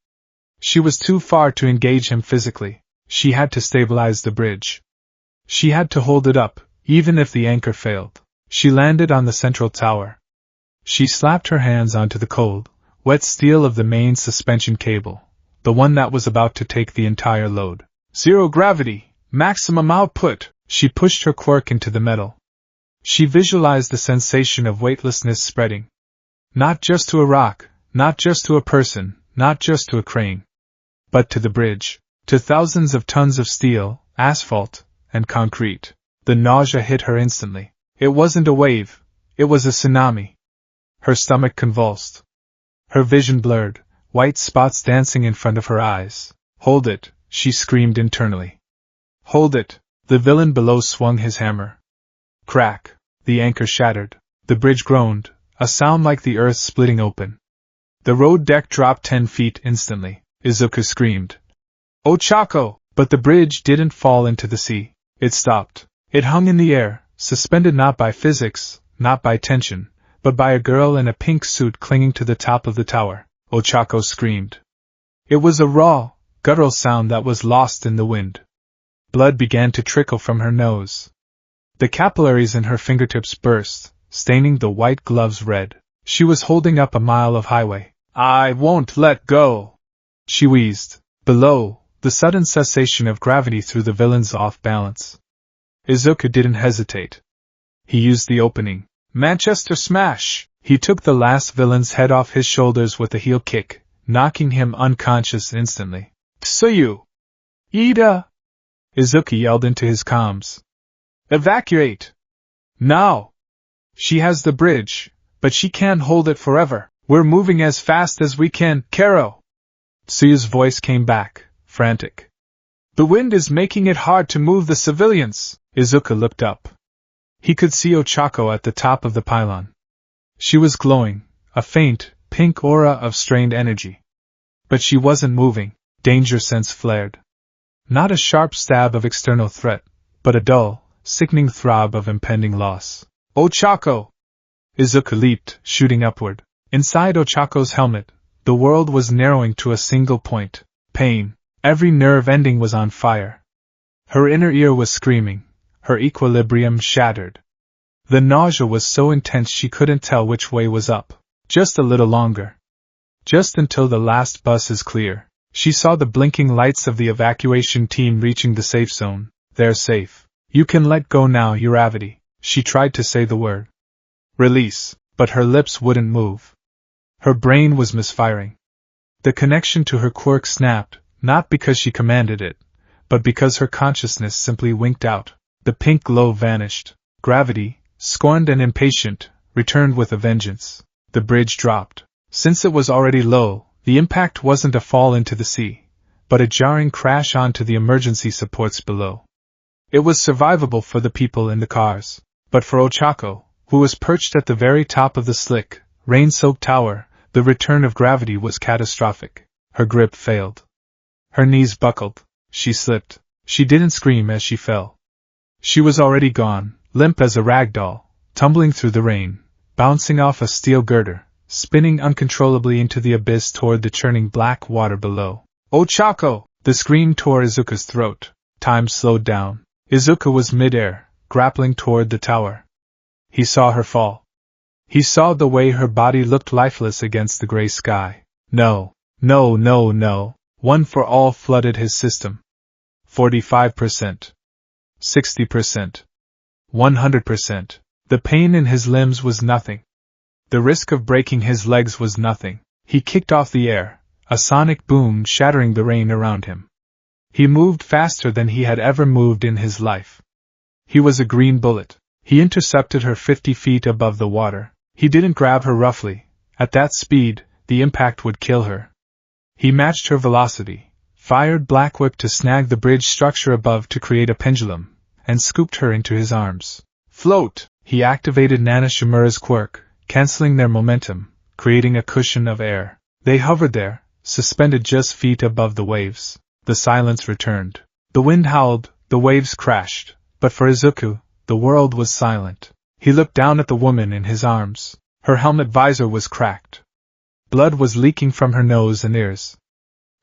Speaker 1: She was too far to engage him physically. She had to stabilize the bridge. She had to hold it up, even if the anchor failed. She landed on the central tower. She slapped her hands onto the cold, wet steel of the main suspension cable, the one that was about to take the entire load. Zero gravity, maximum output. She pushed her quirk into the metal. She visualized the sensation of weightlessness spreading. Not just to a rock, not just to a person, not just to a crane, but to the bridge, to thousands of tons of steel, asphalt, and concrete. The nausea hit her instantly. It wasn't a wave, it was a tsunami. Her stomach convulsed. Her vision blurred, white spots dancing in front of her eyes. Hold it, she screamed internally. Hold it! The villain below swung his hammer. Crack! The anchor shattered. The bridge groaned, a sound like the earth splitting open. The road deck dropped 10 feet instantly. Izuku screamed. Ochako! But the bridge didn't fall into the sea. It stopped. It hung in the air, suspended not by physics, not by tension, but by a girl in a pink suit clinging to the top of the tower. Ochako screamed. It was a raw, guttural sound that was lost in the wind. Blood began to trickle from her nose. The capillaries in her fingertips burst, staining the white gloves red. She was holding up a mile of highway. I won't let go, she wheezed. Below, the sudden cessation of gravity threw the villains off balance. Izuku didn't hesitate. He used the opening Manchester Smash. He took the last villain's head off his shoulders with a heel kick, knocking him unconscious instantly. Tsuyu! Ida! Izuku yelled into his comms. Evacuate! Now! She has the bridge, but she can't hold it forever. We're moving as fast as we can, Karo! Tsuyu's voice came back, frantic. The wind is making it hard to move the civilians. Izuku looked up. He could see Ochako at the top of the pylon. She was glowing, a faint, pink aura of strained energy. But she wasn't moving. Danger sense flared. Not a sharp stab of external threat, but a dull, sickening throb of impending loss. Ochako! Izuku leaped, shooting upward. Inside Ochako's helmet, the world was narrowing to a single point. Pain. Every nerve ending was on fire. Her inner ear was screaming, her equilibrium shattered. The nausea was so intense she couldn't tell which way was up. Just a little longer. Just until the last bus is clear. She saw the blinking lights of the evacuation team reaching the safe zone. They're safe. You can let go now, Uravity. She tried to say the word. Release, but her lips wouldn't move. Her brain was misfiring. The connection to her quirk snapped, not because she commanded it, but because her consciousness simply winked out. The pink glow vanished. Gravity, scorned and impatient, returned with a vengeance. The bridge dropped. Since it was already low, the impact wasn't a fall into the sea, but a jarring crash onto the emergency supports below. It was survivable for the people in the cars, but for Ochako, who was perched at the very top of the slick, rain-soaked tower, the return of gravity was catastrophic. Her grip failed. Her knees buckled. She slipped. She didn't scream as she fell. She was already gone, limp as a rag doll, tumbling through the rain, bouncing off a steel girder, spinning uncontrollably into the abyss toward the churning black water below. Ochako! The scream tore Izuku's throat. Time slowed down. Izuku was mid-air, grappling toward the tower. He saw her fall. He saw the way her body looked lifeless against the gray sky. No. No, no, no. One for all flooded his system. 45%. 60%. 100%. The pain in his limbs was nothing. The risk of breaking his legs was nothing. He kicked off the air, a sonic boom shattering the rain around him. He moved faster than he had ever moved in his life. He was a green bullet. He intercepted her 50 feet above the water. He didn't grab her roughly. At that speed, the impact would kill her. He matched her velocity, fired Black Whip to snag the bridge structure above to create a pendulum, and scooped her into his arms. Float! He activated Nana Shimura's quirk, canceling their momentum, creating a cushion of air. They hovered there, suspended just feet above the waves. The silence returned. The wind howled, the waves crashed, but for Izuku, the world was silent. He looked down at the woman in his arms. Her helmet visor was cracked. Blood was leaking from her nose and ears.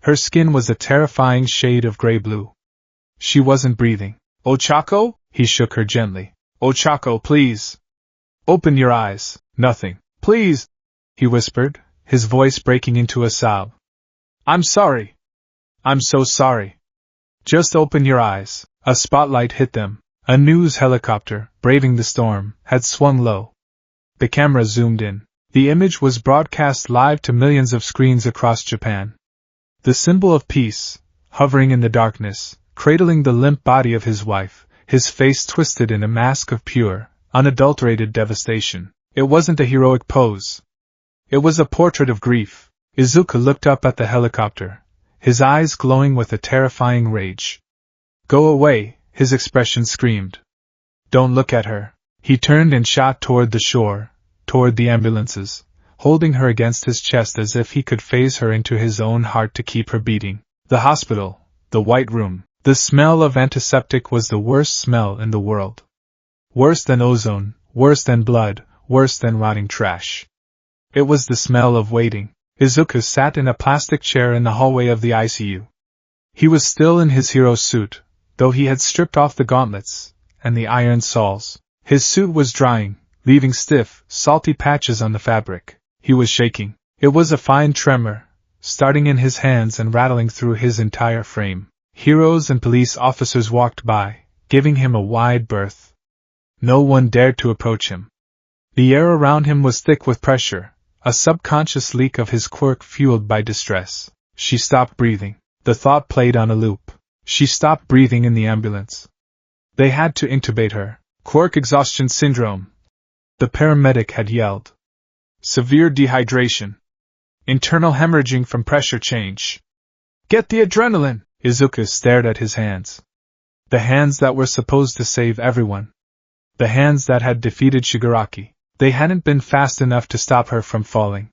Speaker 1: Her skin was a terrifying shade of gray-blue. She wasn't breathing. Ochako? He shook her gently. Ochako, please. Open your eyes. Nothing. Please, he whispered, his voice breaking into a sob. I'm sorry. I'm so sorry. Just open your eyes. A spotlight hit them. A news helicopter, braving the storm, had swung low. The camera zoomed in. The image was broadcast live to millions of screens across Japan. The symbol of peace, hovering in the darkness, cradling the limp body of his wife, his face twisted in a mask of pure, unadulterated devastation. It wasn't a heroic pose. It was a portrait of grief. Izuku looked up at the helicopter, his eyes glowing with a terrifying rage. Go away, his expression screamed. Don't look at her. He turned and shot toward the shore, toward the ambulances, holding her against his chest as if he could phase her into his own heart to keep her beating. The hospital, the white room, The smell of antiseptic was the worst smell in the world. Worse than ozone, worse than blood, worse than rotting trash. It was the smell of waiting. Izuku sat in a plastic chair in the hallway of the ICU. He was still in his hero suit, though he had stripped off the gauntlets and the iron soles. His suit was drying, leaving stiff, salty patches on the fabric. He was shaking. It was a fine tremor, starting in his hands and rattling through his entire frame. Heroes and police officers walked by, giving him a wide berth. No one dared to approach him. The air around him was thick with pressure, a subconscious leak of his quirk fueled by distress. She stopped breathing. The thought played on a loop. She stopped breathing in the ambulance. They had to intubate her. Quirk exhaustion syndrome. The paramedic had yelled. Severe dehydration. Internal hemorrhaging from pressure change. Get the adrenaline! Izuku stared at his hands. The hands that were supposed to save everyone. The hands that had defeated Shigaraki. They hadn't been fast enough to stop her from falling.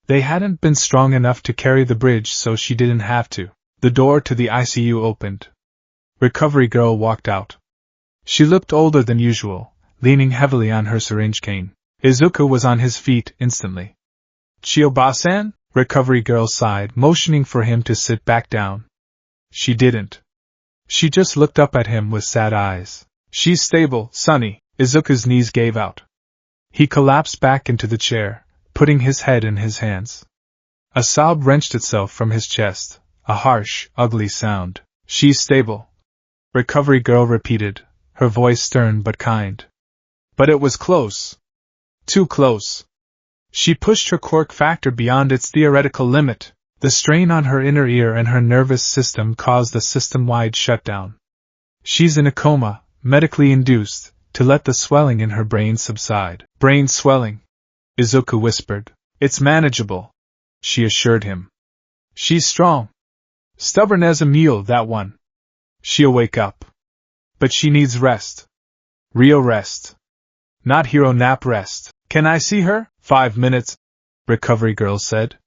Speaker 1: They hadn't been strong enough to carry the bridge so she didn't have to. The door to the ICU opened. Recovery girl walked out. She looked older than usual, leaning heavily on her syringe cane. Izuku was on his feet instantly. Chiyoba-san? Recovery girl sighed, motioning for him to sit back down. She didn't. She just looked up at him with sad eyes. She's stable, Sonny. Izuku's knees gave out. He collapsed back into the chair, putting his head in his hands. A sob wrenched itself from his chest, a harsh, ugly sound. She's stable. Recovery girl repeated, her voice stern but kind. But it was close. Too close. She pushed her quirk factor beyond its theoretical limit. The strain on her inner ear and her nervous system caused a system-wide shutdown. She's in a coma, medically induced, to let the swelling in her brain subside. Brain swelling, Izuku whispered. It's manageable, she assured him. She's strong. Stubborn as a mule, that one. She'll wake up. But she needs rest. Real rest. Not hero nap rest. Can I see her? 5 minutes, Recovery girl said.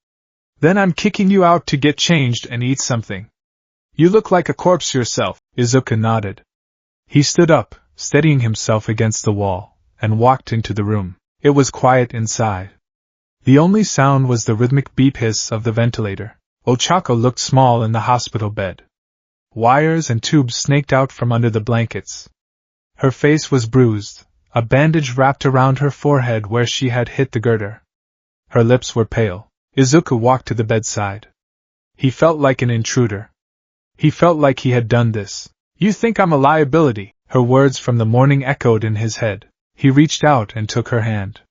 Speaker 1: Then I'm kicking you out to get changed and eat something. You look like a corpse yourself. Izuku nodded. He stood up, steadying himself against the wall, and walked into the room. It was quiet inside. The only sound was the rhythmic beep hiss of the ventilator. Ochako looked small in the hospital bed. Wires and tubes snaked out from under the blankets. Her face was bruised, a bandage wrapped around her forehead where she had hit the girder. Her lips were pale. Izuku walked to the bedside. He felt like an intruder. He felt like he had done this. You think I'm a liability? Her words from the morning echoed in his head. He reached out and took her hand.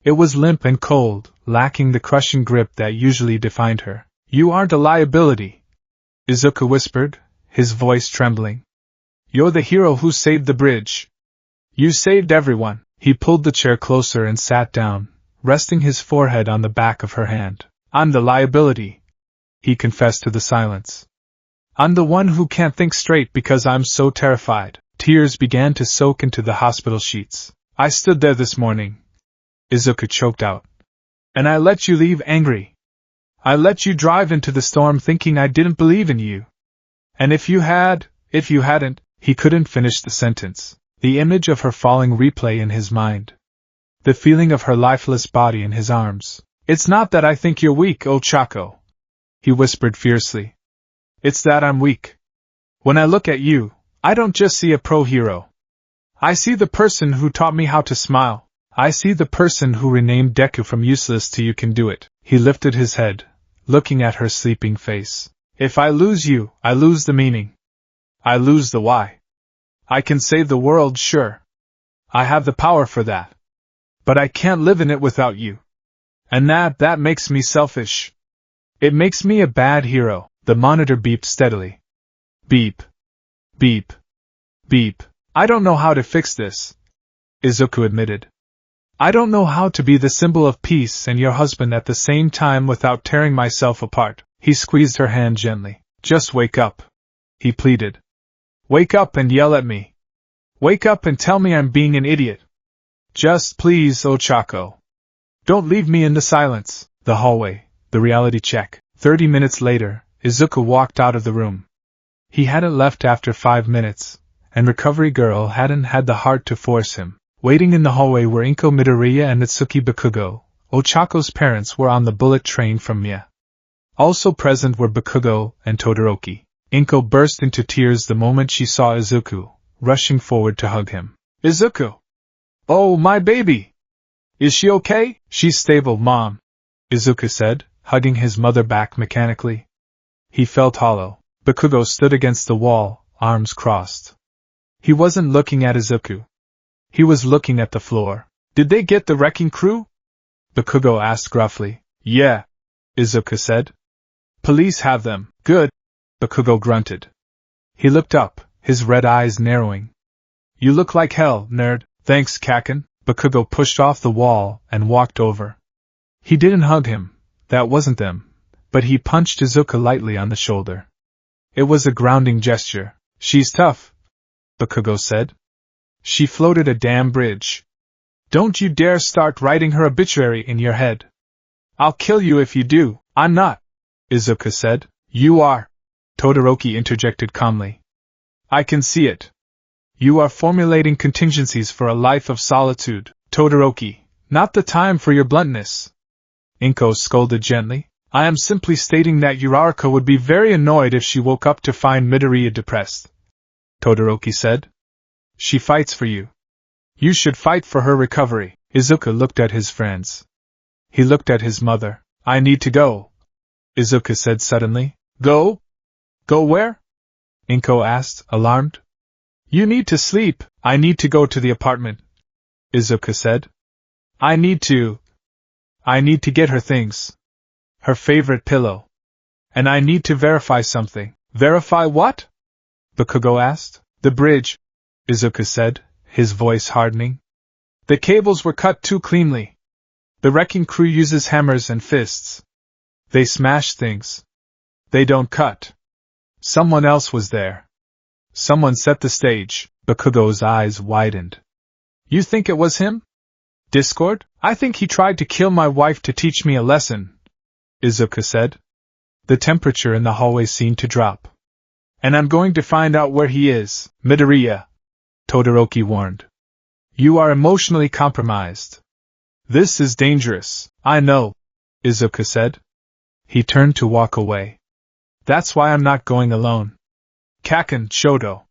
Speaker 1: It was limp and cold, lacking the crushing grip that usually defined her. You aren't a liability, Izuku whispered, his voice trembling. You're the hero who saved the bridge. You saved everyone. He pulled the chair closer and sat down, resting his forehead on the back of her hand. I'm the liability, he confessed to the silence. I'm the one who can't think straight because I'm so terrified. Tears began to soak into the hospital sheets. I stood there this morning, Izuku choked out. And I let you leave angry. I let you drive into the storm thinking I didn't believe in you. And if you hadn't, he couldn't finish the sentence. The image of her falling replay in his mind. The feeling of her lifeless body in his arms. It's not that I think you're weak, Ochako, he whispered fiercely. It's that I'm weak. When I look at you, I don't just see a pro-hero. I see the person who taught me how to smile. I see the person who renamed Deku from useless to you can do it. He lifted his head, looking at her sleeping face. If I lose you, I lose the meaning. I lose the why. I can save the world, sure. I have the power for that. But I can't live in it without you. And that makes me selfish. It makes me a bad hero. The monitor beeped steadily. Beep. Beep. Beep. I don't know how to fix this, Izuku admitted. I don't know how to be the symbol of peace and your husband at the same time without tearing myself apart. He squeezed her hand gently. Just wake up, he pleaded. Wake up and yell at me. Wake up and tell me I'm being an idiot. Just please, Ochako. Don't leave me in the silence. The hallway, the reality check. 30 minutes later, Izuku walked out of the room. He hadn't left after 5 minutes, and Recovery Girl hadn't had the heart to force him. Waiting in the hallway were Inko Midoriya and Natsuki Bakugo. Ochako's parents were on the bullet train from Mia. Also present were Bakugo and Todoroki. Inko burst into tears the moment she saw Izuku, rushing forward to hug him. Izuku! Oh, my baby! Is she okay? She's stable, Mom, Izuku said, hugging his mother back mechanically. He felt hollow. Bakugo stood against the wall, arms crossed. He wasn't looking at Izuku. He was looking at the floor. Did they get the wrecking crew? Bakugo asked gruffly. Yeah, Izuku said. Police have them. Good, Bakugo grunted. He looked up, his red eyes narrowing. You look like hell, nerd. Thanks, Kaken. Bakugo pushed off the wall and walked over. He didn't hug him, that wasn't them, but he punched Izuku lightly on the shoulder. It was a grounding gesture. She's tough, Bakugo said. She floated a damn bridge. Don't you dare start writing her obituary in your head. I'll kill you if you do. I'm not, Izuku said. You are, Todoroki interjected calmly. I can see it. You are formulating contingencies for a life of solitude, Todoroki. Not the time for your bluntness. Inko scolded gently. I am simply stating that Uraraka would be very annoyed if she woke up to find Midoriya depressed, Todoroki said. She fights for you. You should fight for her recovery. Izuku looked at his friends. He looked at his mother. I need to go, Izuku said suddenly. Go? Go where? Inko asked, alarmed. You need to sleep. I need to go to the apartment, Izuku said. I need to get her things. Her favorite pillow. And I need to verify something. Verify what? Bakugo asked. The bridge, Izuku said, his voice hardening. The cables were cut too cleanly. The wrecking crew uses hammers and fists. They smash things. They don't cut. Someone else was there. Someone set the stage. Bakugo's eyes widened. You think it was him? Discord? I think he tried to kill my wife to teach me a lesson, Izuku said. The temperature in the hallway seemed to drop. And I'm going to find out where he is, Midoriya, Todoroki warned. You are emotionally compromised. This is dangerous. I know, Izuku said. He turned to walk away. That's why I'm not going alone. Kaken, Shoto.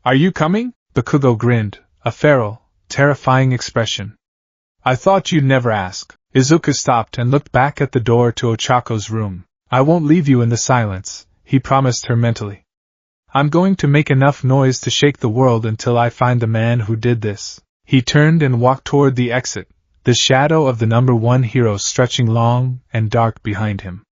Speaker 1: Are you coming? Bakugo grinned, a feral, terrifying expression. I thought you'd never ask. Izuku stopped and looked back at the door to Ochako's room. I won't leave you in the silence, he promised her mentally. I'm going to make enough noise to shake the world until I find the man who did this. He turned and walked toward the exit, the shadow of the #1 hero stretching long and dark behind him.